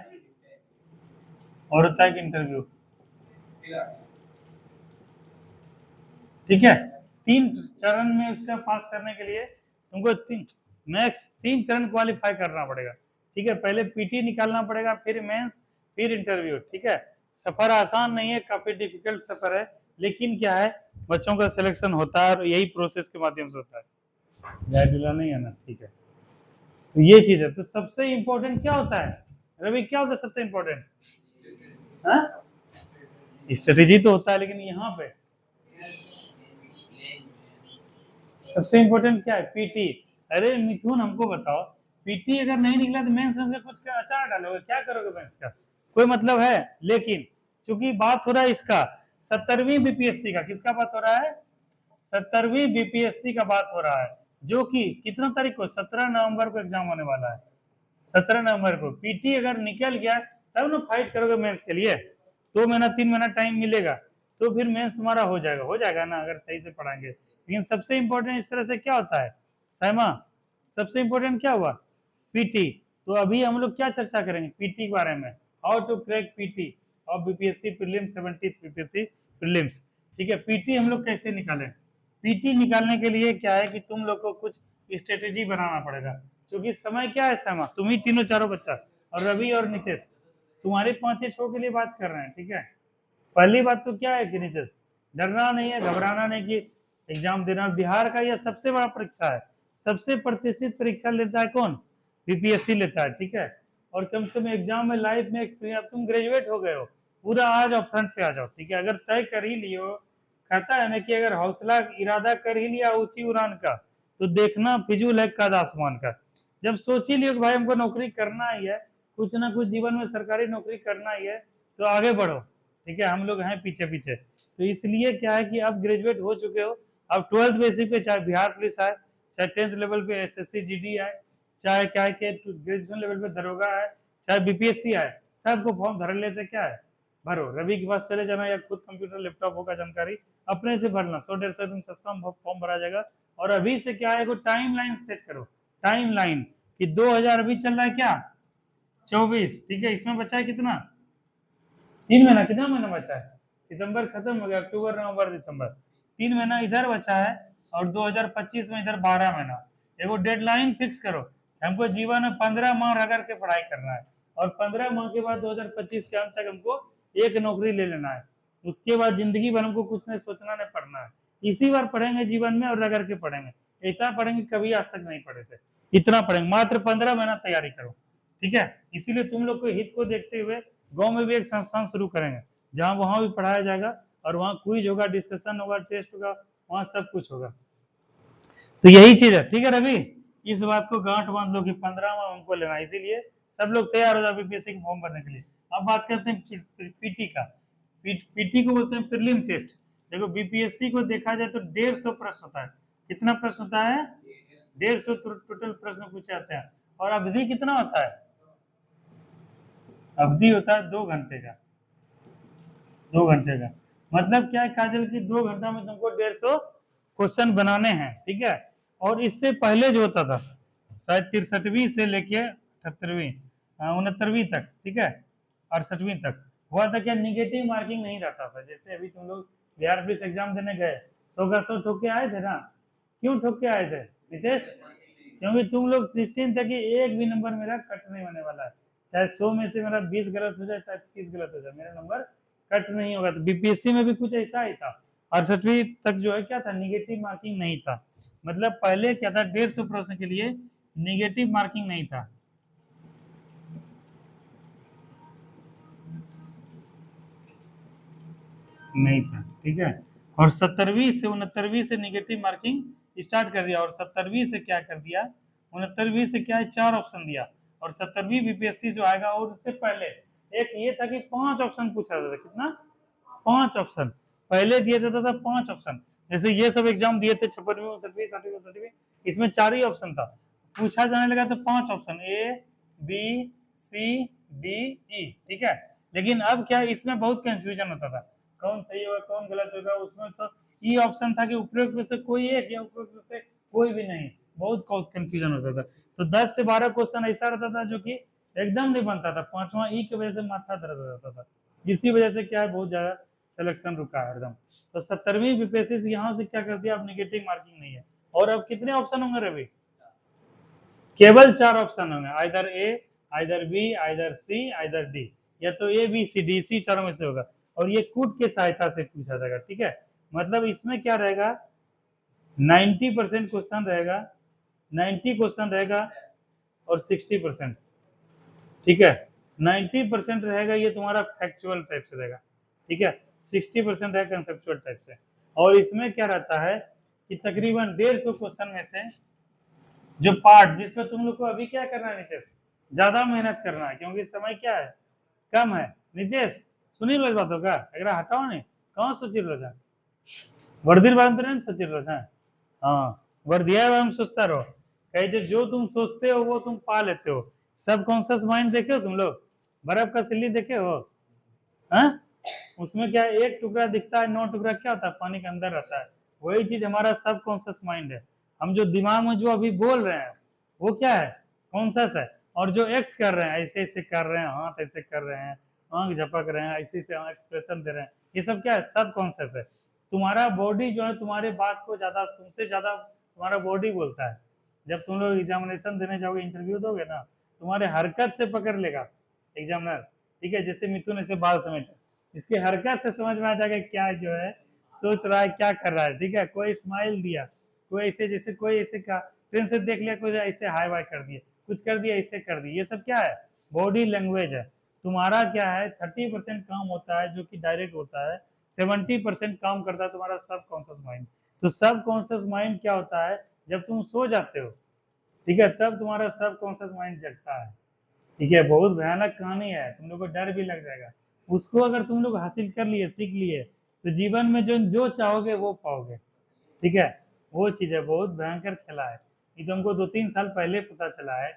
Speaker 1: और होता है इंटरव्यू, ठीक है 3 चरण में इसका पास करने के लिए तुमको मैक्स 3 चरण क्वालिफाई करना पड़ेगा, ठीक है पहले पीटी निकालना पड़ेगा, फिर मेंस, फिर इंटरव्यू, ठीक है सफर आसान नहीं है, काफी डिफिकल्ट सफर है, लेकिन क्या है बच्चों का सिलेक्शन होता है और यही प्रोसेस के माध्यम से होता है, नहीं है ना, ठीक है तो ये चीज है, तो सबसे इंपॉर्टेंट क्या होता है रवि, क्या होता है सबसे इंपॉर्टेंट, स्ट्रेटेजी तो होता है, लेकिन यहाँ पे सबसे इम्पोर्टेंट क्या है? पीटी। अरे मिथुन हमको बताओ, पीटी अगर नहीं निकला तो मेंस में से कुछ का अचार डालोगे, क्या करोगे मेंस का? कोई मतलब है? लेकिन क्योंकि बात हो रहा है इसका 70वीं बीपीएससी का, किसका बात हो रहा है? 70वीं बीपीएससी का बात हो रहा है, जो कि कितना तारीख को? 17 नवंबर को एग्जाम होने वाला है। 17 नवंबर को पीटी अगर निकल गया तब ना फाइट करोगे मेंस के लिए। 2 महीना 3 महीना टाइम मिलेगा तो फिर मेंस तुम्हारा हो जाएगा ना, अगर सही से पढ़ाएंगे। लेकिन सबसे इंपॉर्टेंट इस तरह से क्या होता है साइमा, सबसे इंपॉर्टेंट क्या हुआ? पीटी। तो अभी हम लोग क्या चर्चा करेंगे? पीटी के बारे में, हाउ टू क्रैक पीटी और BPSC prelims, 70th BPSC prelims. ठीक है, पीटी हम लोग कैसे निकालें? पीटी निकालने के लिए क्या है कि तुम लोग को कुछ स्ट्रेटेजी बनाना पड़ेगा, क्योंकि समय क्या है साइमा, तुम ही तीनों चारों बच्चा और रवि और नितेश, तुम्हारे 5-6 के लिए बात कर रहे हैं। ठीक है, पहली बात तो क्या है कि नितेश, डरना नहीं है, घबराना नहीं कि एग्जाम देना। बिहार का यह सबसे बड़ा परीक्षा है, सबसे प्रतिष्ठित परीक्षा लेता है कौन? बीपीएससी लेता है। ठीक है, और कम से कम एग्जाम में लाइफ में एक्सपीरियंस, तुम ग्रेजुएट हो गए हो, पूरा आ जाओ फ्रंट पे आ जाओ। ठीक है, अगर तय कर ही लियो, कहता है ना कि अगर हौसला इरादा कर ही लिया ऊंची उड़ान का, तो देखना फिजूल है कद आसमान का। जब सोच ही लियो कि भाई हमको नौकरी करना ही है, कुछ ना कुछ जीवन में सरकारी नौकरी करना ही है, तो आगे बढ़ो। ठीक है, हम लोग हैं पीछे पीछे। तो इसलिए क्या है कि अब ग्रेजुएट हो चुके हो, अब 12th बेसिक पे चाहे बिहार पुलिस आए, चाहे 10th लेवल पे एसएससी जीडी आए, चाहे क्या है कि ग्रेजुएशन लेवल पे दरोगा आए, चाहे बीपीएससी आए, सबको फॉर्म भरने से क्या है, भरो। रवि के पास चले जाना या खुद कंप्यूटर लैपटॉप होगा जानकारी, अपने से भरना, 100-150 एकदम सस्ता फॉर्म भरा जाएगा। और अभी से क्या है, टाइम लाइन सेट करो, टाइम लाइन कि 2000 अभी चल रहा है क्या, 24। ठीक है, इसमें बचा है कितना? 3 महीना। कितना महीना बचा है? सितंबर खत्म हो गया, अक्टूबर नवंबर दिसंबर, 3 महीना इधर बचा है, और 2025 में इधर 12 महीना। एगो डेडलाइन फिक्स करो, हमको जीवन में 15 माह रह करके पढ़ाई करना है, और 15 माह के बाद 2025 के अंत तक हमको एक नौकरी ले लेना है। उसके बाद जिंदगी भर हमको कुछ नहीं सोचना, नहीं पढ़ना है, इसी बार पढ़ेंगे जीवन में और रह करके पढ़ेंगे। ऐसा पढ़ेंगे कभी आज तक नहीं पढ़े थे, इतना पढ़ेंगे, मात्र 15 महीना तैयारी करो। ठीक है, इसीलिए तुम लोग के हित को देखते हुए गांव में भी एक संस्थान शुरू करेंगे, जहां वहां भी पढ़ाया जाएगा, और वहां क्विज होगा, डिस्कशन होगा, टेस्ट होगा, वहां सब कुछ होगा। तो यही चीज है। ठीक है रवि, इस बात को गांठ बांध लो कि 15वां हमको लेना है, इसीलिए सब लोग तैयार हो जाओ बीपीएससी के फॉर्म भरने के लिए। अब बात करते हैं पीटी का। पीटी को बोलते हैं प्रीलिम टेस्ट। देखो बीपीएससी को देखा जाए तो 150 प्रश्न होता है। कितना प्रश्न होता है? 150 टोटल प्रश्न पूछे जाते हैं। और अवधि कितना होता है? अवधि होता है 2 घंटे का। 2 घंटे का मतलब क्या है काजल की, 2 घंटा में तुमको 150 क्वेश्चन बनाने हैं। ठीक है, और इससे पहले जो होता था, शायद 63वीं से लेके 78वीं 69वीं तक, ठीक है, 68वीं तक हुआ था क्या, निगेटिव मार्किंग नहीं रहता था। जैसे अभी तुम लोग बिहार पुलिस एग्जाम देने गए, 100 का 100 ठोक के आए थे ना? क्यों ठोक के आए थे नितेश? क्योंकि तुम लोग निश्चिंत थे कि एक भी नंबर मेरा कट नहीं होने वाला है, चाहे 100 में से मेरा 20 गलत हो जाए, चाहे 30 गलत हो जाए, मेरा नंबर कट नहीं होगा। तो बीपीएससी में भी कुछ ऐसा ही था। 68वीं तक जो है क्या था, निगेटिव मार्किंग नहीं था। मतलब पहले क्या था, 150 प्रश्न के लिए निगेटिव मार्किंग नहीं था। नहीं था, ठीक है। और 70वीं से 69वीं से निगेटिव मार्किंग स्टार्ट कर दिया, और 70वीं से क्या कर दिया, 69वीं से क्या है, 4 ऑप्शन दिया। और 70वीं बीपीएससी जो आएगा, और उससे पहले एक ये था कि 5 ऑप्शन पूछा जाता था। कितना? 5 ऑप्शन पहले दिया जाता था, 5 ऑप्शन। जैसे ये सब एग्जाम दिए थे 56वीं 59वीं 60वीं 60वीं, इसमें 4 ही ऑप्शन था, पूछा जाने लगा तो 5 option, A B C D E. ठीक है, लेकिन अब क्या, इसमें बहुत कंफ्यूजन होता था, कौन सही होगा कौन गलत होगा। उसमें तो ई ऑप्शन था कि उपरोक्त में से कोई एक या उपरोक्त में से कोई भी नहीं, बहुत कंफ्यूजन होता था। तो 10 से 12 क्वेश्चन ऐसा रहता था जो कि एकदम नहीं बनता था, 5वां ई की वजह से माथा दर्द हो जाता था। इसी वजह से क्या है, बहुत ज्यादा सिलेक्शन रुका है एकदम। तो 70वीं बीपीएससी से यहाँ से क्या कर दिया, अब निगेटिव मार्किंग नहीं है। और अब कितने ऑप्शन होंगे रवि? केवल 4 ऑप्शन होंगे, आइदर ए, either B, either C, either D, या तो ए बी सी डी, सी चारों में से होगा। और ये कूट के सहायता से पूछा जाएगा। ठीक है, मतलब इसमें क्या रहेगा, 90% क्वेश्चन रहेगा, 90 क्वेश्चन रहेगा, और 60%, ठीक है, 90% रहेगा ये तुम्हारा फैक्चुअल टाइप से रहेगा। ठीक है, 60% है कंसेप्चुअल टाइप से। और इसमें क्या रहता है कि तकरीबन 150 क्वेश्चन में से जो पार्ट जिसमें तुम लोग को अभी क्या करना है नितेश, ज्यादा मेहनत करना है, क्योंकि समय क्या है, कम है। नितेश सुनी लो इस बातों का, अगर हटाओ नहीं कौन सोची लो जा वर्दी बारे में तो नहीं सोची लो जा। हाँ, वर्दिया बारे में सोचता रहो, कहे जो तुम सोचते हो वो तुम पा लेते हो। सबकॉन्शियस माइंड देखे हो तुम लोग, बर्फ का सिल्ली देखे हो, हाँ? उसमें क्या एक टुकड़ा दिखता है, 9 टुकड़ा क्या होता है, पानी के अंदर रहता है। वही चीज हमारा सबकॉन्शियस माइंड है। हम जो दिमाग में जो अभी बोल रहे हैं वो क्या है, कॉन्शियस है। और जो एक्ट कर रहे हैं, ऐसे ऐसे कर रहे हैं, हाथ ऐसे कर रहे हैं, आंख झपक रहे हैं, ऐसे ऐसे एक्सप्रेशन दे रहे हैं, ये सब क्या है, सबकॉन्शियस है। तुम्हारा बॉडी जो है तुम्हारे बात को ज्यादा, तुमसे ज्यादा तुम्हारा बॉडी बोलता है। जब तुम लोग एग्जामिनेशन देने जाओगे, इंटरव्यू दोगे ना, तुम्हारे हरकत से पकड़ लेगा एग्जामिनर, ठीक है। जैसे मिथुन ऐसे बाल समेटे, इसकी हरकत से समझ में आ जाएगा क्या जो है सोच रहा है, क्या कर रहा है, ठीक है। कोई स्माइल दिया, कोई ऐसे, जैसे कोई ऐसे का ट्रेन से देख लिया, कोई ऐसे हाई वाई कर दिए, कुछ कर दिया, ऐसे कर दिए, ये सब क्या है, बॉडी लैंग्वेज है। तुम्हारा क्या है 30% काम होता है जो कि डायरेक्ट होता है, 70% काम करता है तुम्हारा सबकॉन्शियस माइंड। तो सबकॉन्शियस माइंड क्या होता है, जब तुम सो जाते हो, ठीक है, तब तुम्हारा सबकॉन्शियस माइंड जगता है, ठीक है। बहुत भयानक कहानी है, तुम लोग को डर भी लग जाएगा। उसको अगर तुम लोग हासिल कर लिए, सीख लिए, तो जीवन में जो जो चाहोगे वो पाओगे, ठीक है। वो चीज है, बहुत भयंकर खेला है। ये तुमको 2-3 साल पहले पता चला है,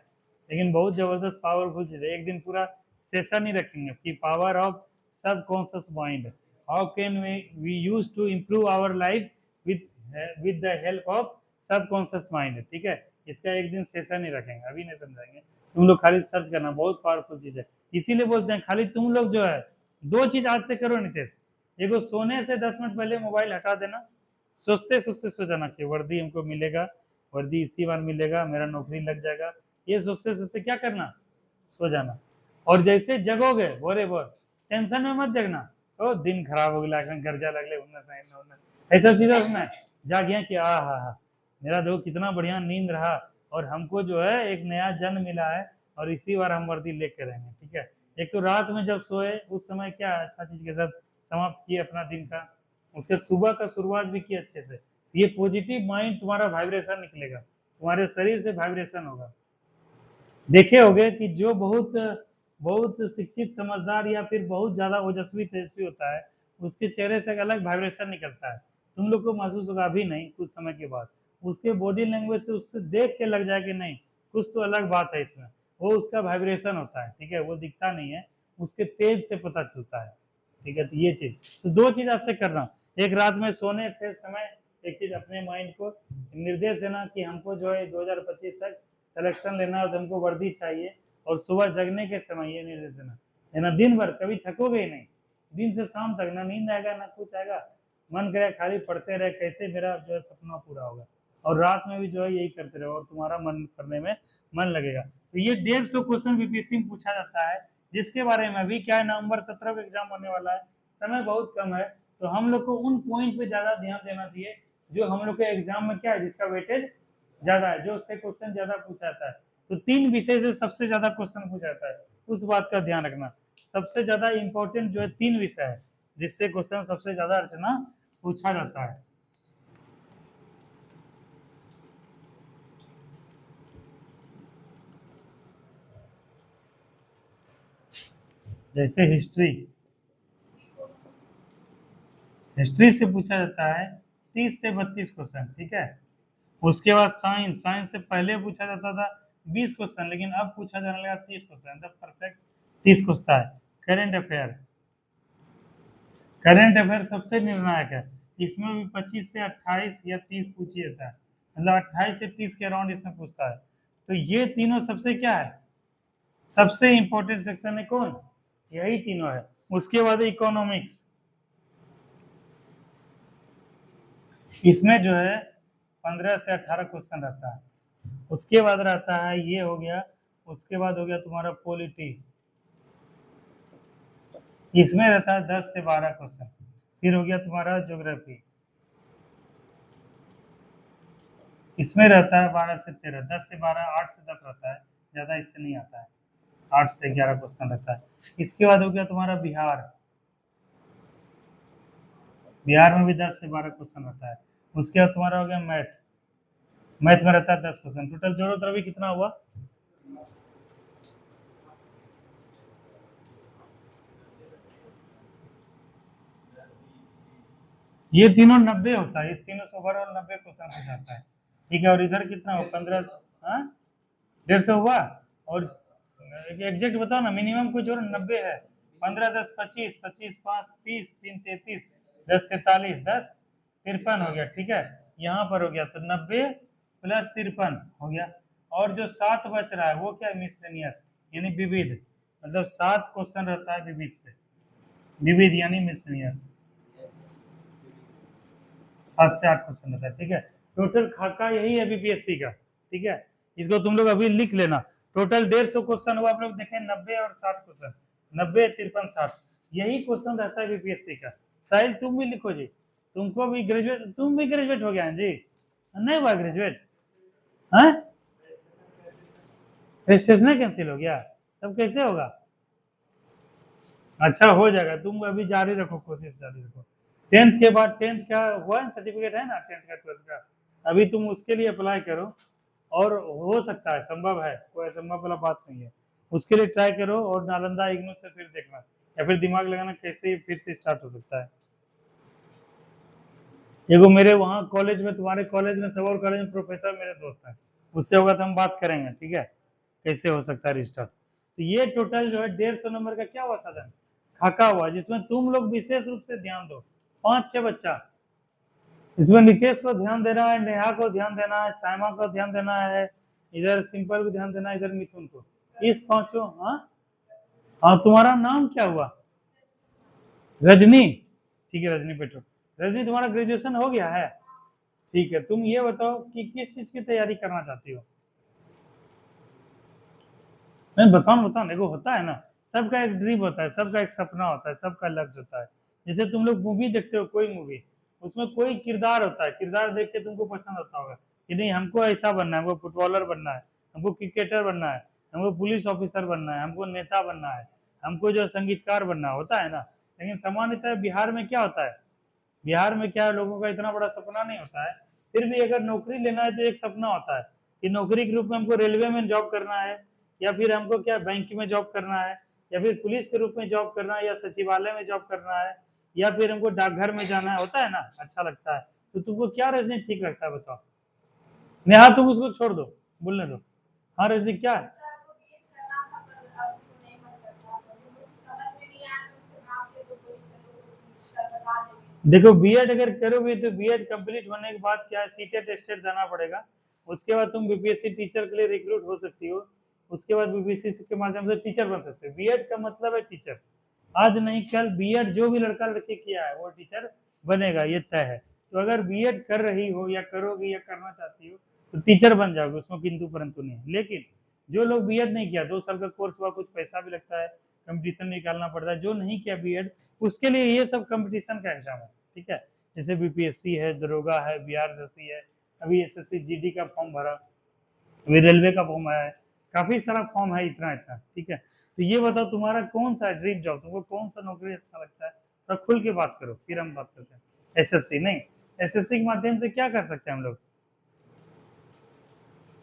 Speaker 1: लेकिन बहुत जबरदस्त पावरफुल चीज है। एक दिन पूरा सेशन ही रखेंगे कि power of subconscious mind, how can we use to improve our life with the help of subconscious mind, ठीक है। इसका एक दिन सेशन ही रखेंगे, अभी नहीं समझाएंगे। तुम लोग खाली सर्च करना, बहुत पावरफुल चीज है। इसीलिए बोलते हैं खाली तुम लोग जो है 2 चीज आज से करो नितेश। देखो, सोने से 10 मिनट पहले मोबाइल हटा देना, सोचते सोचते सो जाना कि वर्दी हमको मिलेगा, वर्दी इसी बार मिलेगा, मेरा नौकरी लग जाएगा, ये सोचते सोचते क्या करना, सो जाना। और जैसे जगोगे बोरे बोर, टेंशन में मत जगना, ओ दिन खराब हो गया, गर्जा लगले उन्ना सही ना उन्ना, ऐसा चीज सुना जागिया कि आ हा मेरा देखो कितना बढ़िया नींद रहा, और हमको जो है एक नया जन्म मिला है, और इसी बार हम वर्दी लेके रहेंगे, ठीक है। एक तो रात में जब सोए उस समय क्या अच्छा चीज के साथ समाप्त किए अपना दिन का, उसके सुबह का शुरुआत भी की अच्छे से। ये पॉजिटिव माइंड तुम्हारा वाइब्रेशन निकलेगा, तुम्हारे शरीर से वाइब्रेशन होगा। देखे होगे कि जो बहुत बहुत शिक्षित समझदार या फिर बहुत ज्यादा ओजस्वी तेजस्वी होता है, उसके चेहरे से एक अलग वाइब्रेशन निकलता है। तुम लोग को महसूस होगा, अभी नहीं कुछ समय के बाद उसके बॉडी लैंग्वेज से उससे देख के लग जाए कि नहीं कुछ तो अलग बात है इसमें, वो उसका वाइब्रेशन होता है, ठीक है। वो दिखता नहीं है, उसके तेज से पता चलता है, ठीक है। तो ये चीज, तो 2 चीज आज से करना। एक, रात में सोने से समय एक चीज अपने माइंड को निर्देश देना कि हमको जो है 2025 तक सिलेक्शन लेना है, तो हमको वर्दी चाहिए। और सुबह जगने के समय ये निर्देश देना, है ना, दिन भर कभी थकोगे ही नहीं, दिन से शाम तक ना नींद आएगा ना कुछ आएगा, मन करे खाली पढ़ते रहे कैसे मेरा जो है सपना पूरा होगा। और रात में भी जो है यही करते रहो, और तुम्हारा मन करने में मन लगेगा। तो ये 150 क्वेश्चन बीपीएससी में पूछा जाता है, जिसके बारे में अभी क्या है, नवंबर 17 को एग्जाम होने वाला है, समय बहुत कम है। तो हम लोग को उन पॉइंट पे ज्यादा ध्यान देना चाहिए जो हम लोग के एग्जाम में क्या है, जिसका वेटेज ज्यादा है, जो उससे क्वेश्चन ज्यादा पूछा जाता है। तो 3 विषय से सबसे ज्यादा क्वेश्चन पूछा जाता है, उस बात का ध्यान रखना। सबसे ज्यादा इंपॉर्टेंट जो है 3 विषय है, जिससे क्वेश्चन सबसे ज्यादा अर्चना पूछा जाता है। जैसे हिस्ट्री, हिस्ट्री से पूछा जाता है 30 से 32 क्वेश्चन, ठीक है। उसके बाद साइंस, साइंस से पहले पूछा जाता था 20 क्वेश्चन, लेकिन अब पूछा जाने लगा 30 क्वेश्चन, द परफेक्ट 30 क्वेश्चन है। करेंट अफेयर, करंट अफेयर सबसे निर्णायक है, इसमें भी 25 से 28 या 30 पूछी जाता है, मतलब 28 से 30 के अराउंड इसमें पूछता है। तो ये तीनों सबसे क्या है, सबसे इंपॉर्टेंट सेक्शन है कौन, यही तीनों है। उसके बाद इकोनॉमिक्स, इसमें जो है 15 से 18 क्वेश्चन रहता है। उसके बाद रहता है, ये हो गया, उसके बाद हो गया तुम्हारा पॉलिटी, इसमें रहता है 10 से 12 क्वेश्चन। फिर हो गया तुम्हारा ज्योग्राफी, इसमें रहता है 12 से 13, 10 से 12, 8 से 10 रहता है, ज्यादा इससे नहीं आता है, 8 से 11 क्वेश्चन रहता है। इसके बाद हो गया तुम्हारा बिहार, बिहार में भी 10 से 12 क्वेश्चन रहता है। उसके बाद तुम्हारा हो गया मैथ, मैथ में रहता है 10 क्वेश्चन। टोटल जोड़ो तो अभी कितना हुआ? ये तीनों 90 होता है, इस तीनों से ओवरऑल 90 क्वेश्चन हो जाता है। ठीक है, और इधर कितना हो? 15, हाँ 150 हुआ। और एग्जैक्ट बताओ ना, मिनिमम कुछ और 90 है। 15 10 25, 25 5 30, 3 33, 10 43, 10 53 हो गया। ठीक है, यहाँ पर हो गया तो 90 प्लस 53 हो गया। और जो 7 बच रहा है वो क्या है? मिसलेनियस यानी विविध, मतलब 7 क्वेश्चन रहता है विविध से, विविध यानी मिसलेनियस। 7 से 8 क्वेश्चन रहता है। ठीक है, टोटल खाका यही है बीपीएससी का। ठीक है, इसको तुम लोग अभी लिख लेना। टोटल 150 क्वेश्चन हुआ, आप लोग देखें 90 और 60 क्वेश्चन, 90 53 60, यही क्वेश्चन रहता है बीपीएससी का। शायद तुम भी लिखो जी, तुमको भी ग्रेजुएट, तुम भी ग्रेजुएट हो गया है जी, नहीं हुआ ग्रेजुएट? हाँ, रजिस्ट्रेशन कैंसिल हो गया, तब कैसे होगा? अच्छा हो जाएगा, तुम अभी जारी रखो, कोशिश जारी रखो। 10th के बाद, 10th का हुआ सर्टिफिकेट है ना, 10th का 12th का, अभी तुम उसके लिए अप्लाई करो। और हो सकता है, संभव है, कोई असंभव वाला बात नहीं है, उसके लिए ट्राई करो। और नालंदा इग्नू से फिर देखना, या फिर दिमाग लगाना कैसे फिर से स्टार्ट हो सकता है। देखो मेरे वहाँ कॉलेज में, तुम्हारे कॉलेज में, सब और कॉलेज में प्रोफेसर मेरे दोस्त हैं, उससे होगा तो हम बात करेंगे। ठीक है, कैसे हो सकता है रिस्टार्ट। तो ये टोटल जो है 150 नंबर का क्या हुआ साधन, खाका हुआ, जिसमें तुम लोग विशेष रूप से ध्यान दो। 5-6 बच्चा, इसमें निकेश को ध्यान देना है, नेहा को ध्यान देना है, सायमा को ध्यान देना है, इधर सिंपल को ध्यान देना है, इधर मिथुन को, इस पांचों। हाँ हाँ, तुम्हारा नाम क्या हुआ? रजनी। ठीक है, रजनी पेट्रो। रजनी, तुम्हारा ग्रेजुएशन हो गया है? ठीक है, तुम ये बताओ कि किस चीज की तैयारी करना चाहती हो? नहीं बताओ ना, बताओ। देखो होता है ना, सबका एक ड्रीम होता है, सबका एक सपना होता है, सबका लक्ष्य होता है। जैसे तुम लोग मूवी देखते हो, कोई मूवी, उसमें कोई किरदार होता है, किरदार देख के तुमको पसंद होता होगा कि नहीं हमको ऐसा बनना है, हमको फुटबॉलर बनना है, हमको क्रिकेटर बनना है, हमको पुलिस ऑफिसर बनना है, हमको नेता बनना है, हमको जो संगीतकार बनना होता है ना। लेकिन सामान्यतः बिहार में क्या होता है, बिहार में क्या है, लोगों का इतना बड़ा सपना नहीं होता है। फिर भी अगर नौकरी लेना है तो एक सपना होता है कि नौकरी के रूप में हमको रेलवे में जॉब करना है, या फिर हमको क्या बैंक में जॉब करना है, या फिर पुलिस के रूप में जॉब करना है, या सचिवालय में जॉब करना है, या फिर हमको डाकघर में जाना है, होता है ना, अच्छा लगता है। तो तुमको क्या रजनी ठीक लगता है बताओ? नेहा तुम उसको छोड़ दो, बोलने दो। हाँ रजनी क्या है? देखो बीएड अगर करोगे तो बीएड कंप्लीट होने के बाद क्या है, सीटेट टेस्टेड देना पड़ेगा। उसके बाद तुम बीपीएससी टीचर के लिए रिक्रूट हो सकती हो। उसके बाद बीपीएससी के माध्यम से टीचर बन सकते हो। बीएड का मतलब है टीचर, आज नहीं कल बीएड जो भी लड़का लड़की किया है वो टीचर बनेगा, ये तय है। तो अगर बीएड कर रही हो या करोगी या करना चाहती हो तो टीचर बन जाओगे, उसमें किंतु परंतु नहीं है। लेकिन जो लोग बीएड नहीं किया, 2 साल का कोर्स हुआ, कुछ पैसा भी लगता है, कंपटीशन निकालना पड़ता है, जो नहीं किया बीएड उसके लिए ये सब कंपटीशन का एग्जाम है। ठीक है, जैसे बीपीएससी है, दरोगा है, बीआरएससी है, अभी एसएससी जीडी का फॉर्म भरा, अभी रेलवे का फॉर्म आया है, काफी सारा फॉर्म है, इतना इतना। ठीक है, तो ये बताओ तुम्हारा कौन सा ड्रीम जॉब, तुमको कौन सा नौकरी अच्छा लगता है, तो खुल के बात करो, फिर हम बात करते हैं। एसएससी नहीं, एसएससी के माध्यम से क्या कर सकते हैं हम लोग?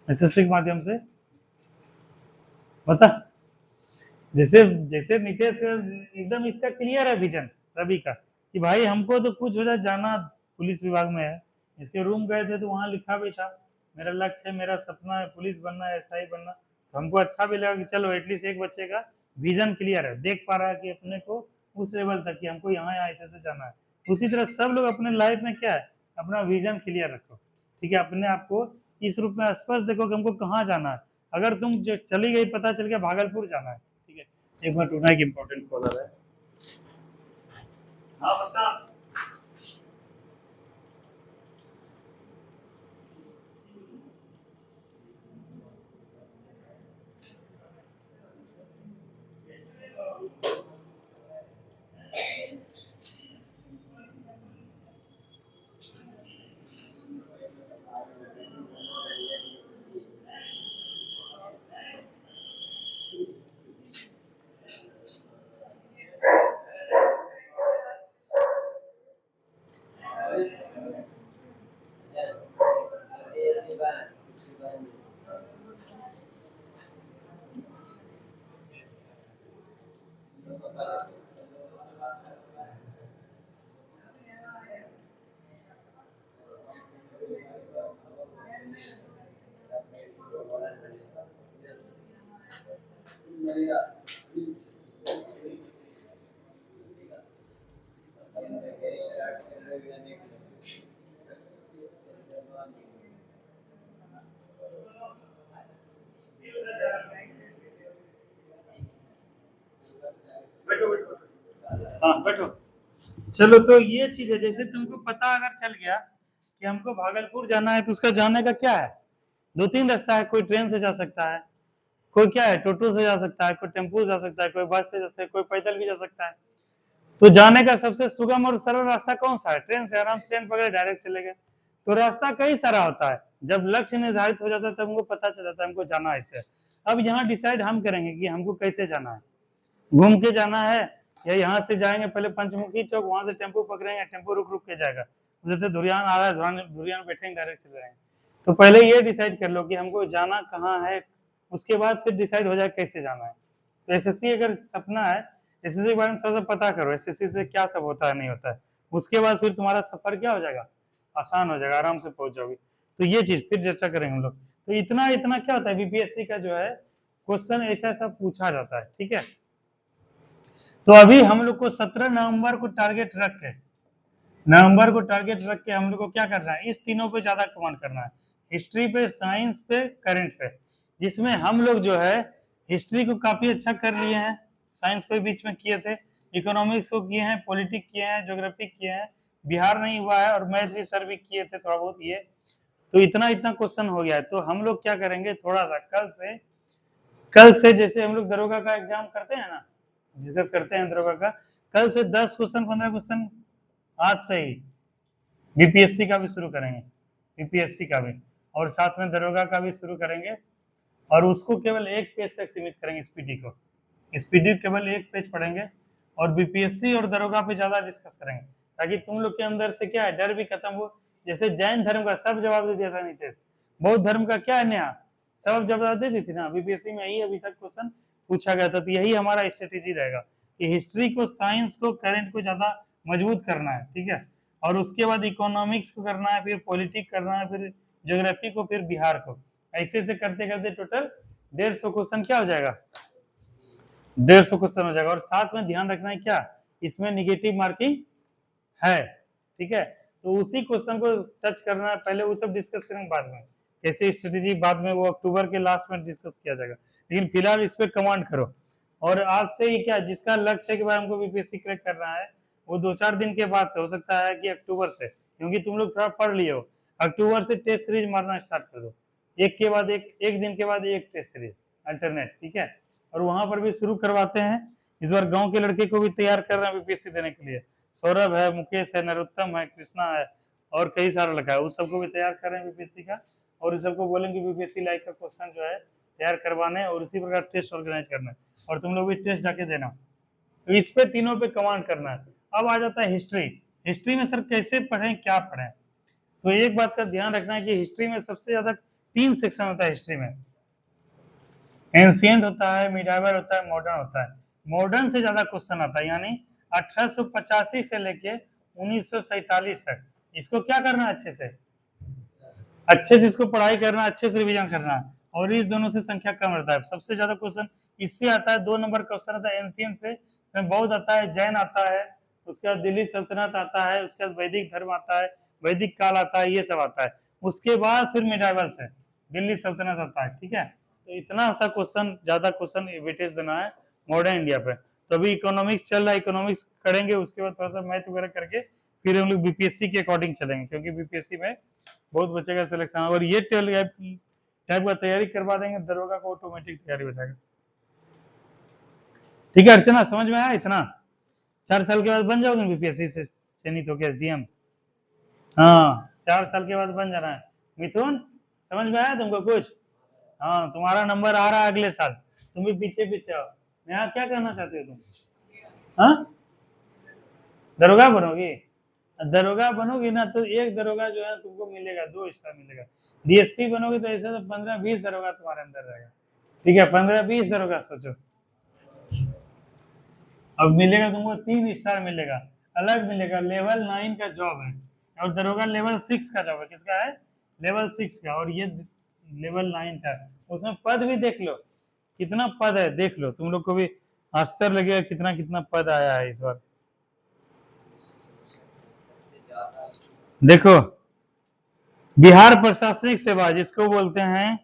Speaker 1: एसएससी के माध्यम से बता, जैसे जैसे नितेश एकदम इसका क्लियर है विजन रवि का, कि भाई हमको तो कुछ हो जाए जाना, पुलिस विभाग में है, इसके रूम गए थे तो वहां लिखा भी था मेरा लक्ष्य है, मेरा सपना है पुलिस बनना है, एसआई बनना। तो हमको अच्छा भी लगा कि चलो एटलीस्ट एक बच्चे का विजन क्लियर है, देख पा रहा है कि अपने को उस लेवल तक कि हमको यहाँ यहाँ ऐसे जाना है। उसी तरह सब लोग अपने लाइफ में क्या है, अपना विजन क्लियर रखो। ठीक है, अपने आप को इस रूप में स्पष्ट देखो कि हमको कहाँ जाना है। अगर तुम चली गई, पता चल गया भागलपुर जाना है, ठीक है, एक मिनट उठना, एक इम्पोर्टेंट कॉलर है। हाँ बसा, हाँ बैठो। चलो तो ये चीज है, जैसे तुमको पता अगर चल गया कि हमको भागलपुर जाना है तो उसका जाने का क्या है, दो तीन रास्ता है। कोई ट्रेन से जा सकता है, कोई क्या है टोटो से जा सकता है, कोई टेम्पो से जा सकता है, कोई बस से जा सकता है, कोई पैदल भी जा सकता है। तो जाने का सबसे सुगम और सरल रास्ता कौन सा है? ट्रेन से। आराम से ट्रेन पकड़े डायरेक्ट चले गए। तो रास्ता कई सारा होता है, जब लक्ष्य निर्धारित हो जाता है तब हमको पता चल जाता है हमको जाना है इसे। अब यहाँ डिसाइड हम करेंगे कि हमको कैसे जाना है, घूम के जाना है या यहाँ से जाएंगे पहले पंचमुखी चौक, वहां से टेम्पो पकड़ेंगे, टेम्पो रुक रुक के जाएगा, उधर से धुरियान आ रहा है, धुरियान बैठेंगे डायरेक्ट चले जाएंगे। तो पहले ये डिसाइड कर लो कि हमको जाना कहाँ है, उसके बाद फिर डिसाइड हो जाए कैसे जाना है। तो एसएससी अगर सपना है, एसएससी के बारे में थोड़ा सा पता करो, एसएससी से क्या सब होता है नहीं होता है, उसके बाद फिर तुम्हारा सफर क्या हो जाएगा, आसान हो जाएगा, आराम से पहुंच जाओगे। तो ये चीज फिर चर्चा करेंगे हम लोग। तो इतना इतना क्या होता है बीपीएससी का जो है क्वेश्चन ऐसा ऐसा पूछा जाता है, ठीक है। तो अभी हम लोग को 17 नवंबर को टारगेट रख के हम लोग को क्या करना है, इस तीनों पे ज्यादा कमांड करना है, हिस्ट्री पे, साइंस पे, करंट पे। जिसमें हम लोग जो है हिस्ट्री को काफी अच्छा कर लिए हैं, साइंस को बीच में किए थे, इकोनॉमिक्स को किए हैं, पॉलिटिक्स किए हैं, ज्योग्राफी किए हैं, बिहार नहीं हुआ है, और मैथ भी सर भी किए थे थोड़ा बहुत ये। तो इतना इतना क्वेश्चन हो गया है। तो हम लोग क्या करेंगे, थोड़ा सा कल से जैसे हम लोग दरोगा का एग्जाम करते हैं ना, डिस्कस करते हैं दरोगा का, कल से 10 क्वेश्चन 15 क्वेश्चन आज से ही बीपीएससी का भी शुरू करेंगे, बीपीएससी का भी, और साथ में दरोगा का भी शुरू करेंगे। और उसको केवल एक पेज तक सीमित करेंगे, स्पीडी को केवल एक पेज पढ़ेंगे, और बीपीएससी और दरोगा पे ज्यादा डिस्कस करेंगे, ताकि तुम लोग के अंदर से क्या है, डर भी खत्म हो। जैसे जैन धर्म का सब जवाब दे दिया था नीतीश, बौद्ध धर्म का क्या है, नेहा सब जवाब दे दी थी ना, बीपीएससी में यही अभी तक क्वेश्चन पूछा गया था। तो यही हमारा स्ट्रेटेजी रहेगा कि हिस्ट्री को, साइंस को, करंट को ज्यादा मजबूत करना है, ठीक है, और उसके बाद इकोनॉमिक्स को करना है, फिर पॉलिटिक्स करना है, फिर ज्योग्राफी को, फिर बिहार को। ऐसे से करते करते टोटल 150 क्वेश्चन क्या हो जाएगा, 150 क्वेश्चन हो जाएगा। और साथ में ध्यान रखना है क्या, इसमें निगेटिव मार्किंग है, ठीक है। तो उसी क्वेश्चन को टच करना है पहले, वो सब डिस्कस करेंगे बाद में, कैसे स्ट्रेटेजी बाद में वो अक्टूबर के लास्ट में डिस्कस किया जाएगा। लेकिन फिलहाल इस पे कमांड करो। और आज से ही क्या, जिसका लक्ष्य है कि भाई हमको बीपीएससी क्रैक करना है, वो 2-4 दिन के बाद से हो सकता है कि अक्टूबर से, क्योंकि तुम लोग थोड़ा पढ़ लिए हो, अक्टूबर से टेस्ट सीरीज मारना स्टार्ट कर दो, एक के बाद एक दिन के बाद एक टेस्ट सीरीज अल्टरनेट, ठीक है। और वहां पर भी शुरू करवाते हैं, इस बार गांव के लड़के को भी तैयार कर रहे हैं बीपीएससी देने के लिए, सौरभ है, मुकेश है, नरोत्तम है, कृष्णा है, और कई सारा लड़का है, उस सबको भी तैयार कर रहे हैं बीपीएससी का। और उस सबको बोलेंगे बीपीएससी लाइक का क्वेश्चन जो है तैयार करवाने, और उसी प्रकार टेस्ट ऑर्गेनाइज करना है, और तुम लोग भी टेस्ट जाके देना। तो इस पे तीनों पे कमांड करना है। अब आ जाता है हिस्ट्री में सर कैसे पढ़ें, क्या पढ़ें। तो एक बात का ध्यान रखना है कि हिस्ट्री में सबसे ज्यादा 3 सेक्शन होता है हिस्ट्री में, एंशिएंट होता है, मिडाइवल होता है, मॉडर्न होता है। मॉडर्न से ज्यादा क्वेश्चन आता है, यानी 1885 से लेके 1947 तक। इसको क्या करना है, अच्छे से इसको पढ़ाई करना, अच्छे से रिवीजन करना, और इस दोनों से संख्या कम रहता है। सबसे ज्यादा क्वेश्चन इससे आता है, 2 नंबर क्वेश्चन आता है एंशिएंट से, इसमें बौद्ध आता है, जैन आता है, उसके बाद दिल्ली सल्तनत आता है, उसके बाद वैदिक धर्म आता है, वैदिक काल आता है, ये सब आता है। उसके बाद फिर मिडाइवल से दिल्ली सल्तनत आता है, ठीक है। तो इतना सा क्वेश्चन, ज्यादा क्वेश्चन वेटेज देना है मॉडर्न इंडिया पे। तो अभी इकोनॉमिक्स चल रहा है, इकोनॉमिक्स करेंगे, उसके बाद थोड़ा सा मैथ वगैरह करके फिर हम लोग बीपीएससी के अकॉर्डिंग चलेंगे, क्योंकि बीपीएससी में बहुत बच्चे का सिलेक्शन। और ये टाइप का तैयारी करवा देंगे, दरोगा को ऑटोमेटिक तैयारी हो जाएगा, ठीक है। अर्चना समझ में आया इतना, 4 साल के बाद बन जाओगे बीपीएससी से चयनित होकर एसडीएम, हाँ 4 साल के बाद बन जाना है। मिथुन समझ में आया तुमको कुछ, हाँ तुम्हारा नंबर आ रहा है अगले साल, तुम भी पीछे पीछे आओ। यहाँ क्या करना चाहते हो तुम, हाँ दरोगा बनोगी, दरोगा बनोगी ना तो एक दरोगा जो है तुमको मिलेगा, 2 स्टार मिलेगा। डीएसपी बनोगे तो ऐसे तो 15-20 दरोगा तुम्हारे अंदर रहेगा, ठीक है, 15-20 दरोगा सोचो। अब मिलेगा तुमको 3 स्टार मिलेगा, अलग मिलेगा, लेवल 9 का जॉब है, और दरोगा लेवल 6 का जॉब है। किसका है? लेवल 6 का, और ये लेवल 9 का है। उसमें पद भी देख लो कितना पद है, देख लो, तुम लोग को भी आश्चर्य लगेगा कितना कितना पद आया है इस बार।
Speaker 2: सबसे ज्यादा
Speaker 1: देखो, बिहार प्रशासनिक सेवा जिसको बोलते हैं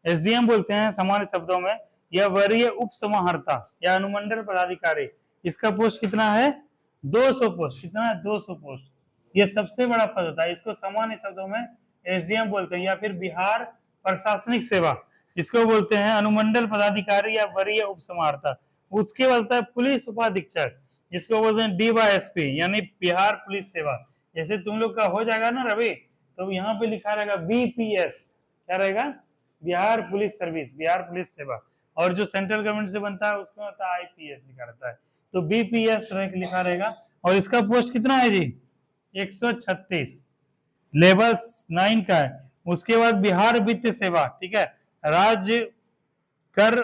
Speaker 1: एसडीएम बोलते हैं सामान्य शब्दों में, यह वरीय उप समाहर्ता या अनुमंडल पदाधिकारी, इसका पोस्ट कितना है? 200 पोस्ट। कितना है? 200 पोस्ट। ये सबसे बड़ा पद होता है, इसको सामान्य शब्दों में एसडीएम बोलते हैं, या फिर बिहार प्रशासनिक सेवा, इसको बोलते हैं अनुमंडल पदाधिकारी या वरीय उप समाहर्ता। उसके बाद है पुलिस उपाधीक्षक, जिसको बोलते हैं डीवाईएसपी, यानी बिहार पुलिस सेवा। जैसे तुम लोग का हो जाएगा ना रवि, तो यहाँ पे लिखा रहेगा बीपीएस, क्या रहेगा? Bihar police service, Bihar police सेवा। और जो सेंट्रल गवर्नमेंट से बनता है उसमें होता है आईपीएस लिखा रहता है, तो बीपीएस रैंक लिखा रहेगा। और इसका पोस्ट कितना है जी? 136, लेवल 9 का है। उसके बाद बिहार वित्त सेवा, ठीक है, राज्य कर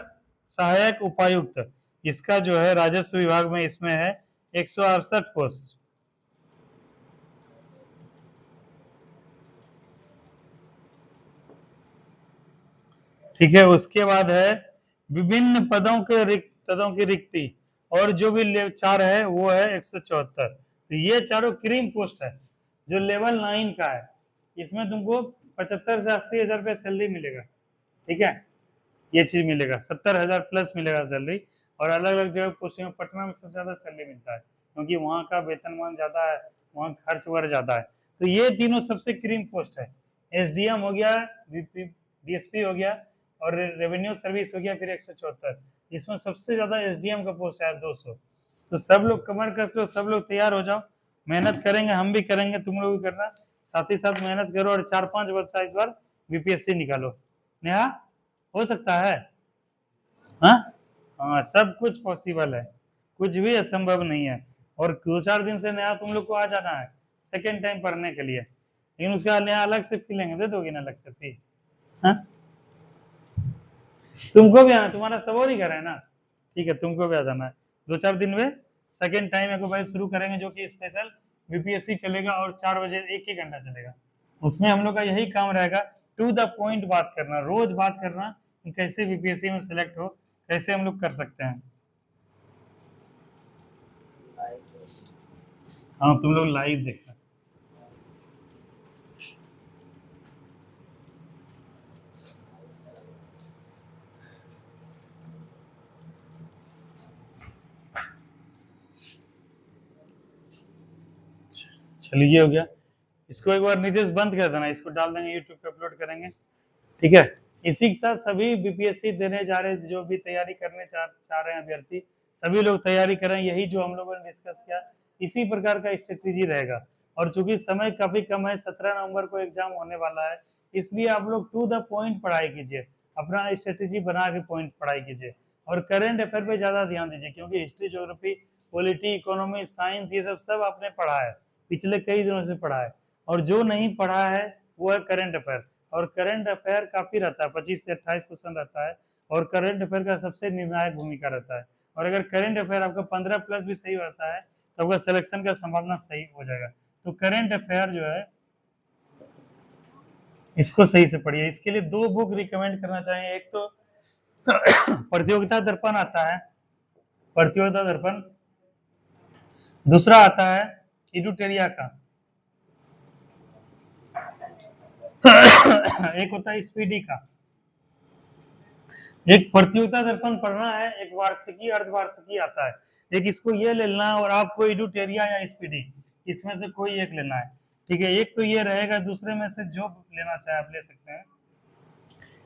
Speaker 1: सहायक उपायुक्त, इसका जो है राजस्व विभाग में इसमें है 168 पोस्ट। ठीक है, उसके बाद है विभिन्न पदों की रिक्ति, और जो भी 4 है वो है 174। तो ये चारों क्रीम पोस्ट है जो लेवल 9 का है। इसमें तुमको 75 से 80 हजार रुपये सैलरी मिलेगा, ठीक है, ये चीज मिलेगा, 70,000 प्लस मिलेगा सैलरी। और अलग अलग जगह पोस्टिंग में, पटना में सबसे ज्यादा सैलरी मिलता है क्योंकि वहाँ का वेतनमान ज्यादा है, वहाँ खर्च वर्च ज्यादा है। तो ये तीनों सबसे क्रीम पोस्ट है। एसडीएम हो गया, डीएसपी हो गया, और रेवेन्यू सर्विस हो गया, फिर 174, जिसमें सबसे ज्यादा एसडीएम का पोस्ट है 200। तो सब लोग कमर कस लो, सब लोग तैयार हो जाओ, मेहनत करेंगे, हम भी करेंगे, तुम लोग भी करना, साथ ही साथ मेहनत करो, और 4-5 बच्चा इस बार बीपीएससी निकालो। नेहा, हो सकता है? हाँ हाँ, सब कुछ पॉसिबल है, कुछ भी असंभव नहीं है। और 2-4 दिन से नया तुम लोग को आ जाना है सेकेंड टाइम पढ़ने के लिए, लेकिन उसका नया अलग से फी लेंगे, दे दोगे ना अलग से फी? हाँ, तुमको भी आना, तुम्हारा सब और ही घर है ना, ठीक है, तुमको भी आ जाना है 2-4 दिन में। सेकेंड टाइम एक बार शुरू करेंगे जो कि स्पेशल बीपीएससी चलेगा, और 4 बजे 1 घंटा चलेगा। उसमें हम लोग का यही काम रहेगा, टू द पॉइंट बात करना, रोज बात करना कि कैसे बीपीएससी में सेलेक्ट हो, कैसे हम लोग कर सकते हैं। हाँ, तुम लोग लाइव देखना। चलिए, हो गया। इसको एक बार नितेश बंद कर देना, इसको डाल देंगे यूट्यूब पे अपलोड करेंगे, ठीक है। इसी के साथ सभी बीपीएससी देने जा रहे, जो भी तैयारी करने चाह रहे हैं अभ्यर्थी, सभी लोग तैयारी करें, यही जो हम लोगों ने डिस्कस किया, इसी प्रकार का स्ट्रेटेजी रहेगा। और चूंकि समय काफी कम है, 17 नवंबर को एग्जाम होने वाला है, इसलिए आप लोग टू द पॉइंट पढ़ाई कीजिए, अपना स्ट्रेटेजी बना के पॉइंट पढ़ाई कीजिए, और करंट अफेयर पे ज्यादा ध्यान दीजिए, क्योंकि history, geography, polity, economy, science, ये सब आपने पढ़ा है, पिछले कई दिनों से पढ़ा है। और जो नहीं पढ़ा है वो है करंट अफेयर, और करंट अफेयर काफी रहता है, 25 से 28 क्वेश्चन रहता है, और करंट अफेयर का सबसे निर्णायक भूमिका रहता है। और अगर करंट अफेयर आपका 15 प्लस भी सही रहता है तो आपका सिलेक्शन का संभावना सही हो जाएगा। तो करंट अफेयर जो है इसको सही से पढ़िए। इसके लिए 2 बुक रिकमेंड करना चाहिए, एक तो प्रतियोगिता दर्पण आता है, प्रतियोगिता दर्पण, दूसरा आता है इडुटेरिया का एक होता है स्पीडी का। एक प्रतियोगिता दर्पण पढ़ना है, एक वार्षिकी अर्धवार्षिकी आता है, एक इसको ये लेना है, और आपको इडुटेरिया या स्पीडी इसमें से कोई एक लेना है, ठीक है। एक तो ये रहेगा, दूसरे में से जो लेना चाहे आप ले सकते हैं।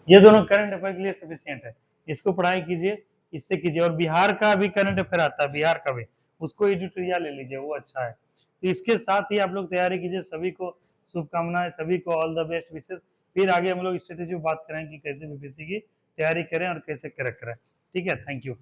Speaker 1: ये दोनों करंट अफेयर के लिए सफिशियंट है, इसको पढ़ाई कीजिए, इससे कीजिए। और बिहार का भी करंट अफेयर आता है, बिहार का भी, उसको एडिटोरियल ले लीजिए, वो अच्छा है। तो इसके साथ ही आप लोग तैयारी कीजिए। सभी को शुभकामनाएं, सभी को ऑल द बेस्ट विशेष। फिर आगे हम लोग स्ट्रेटेजी बात करेंगे कि कैसे बीपीएससी की तैयारी करें और कैसे करें। ठीक है, थैंक यू।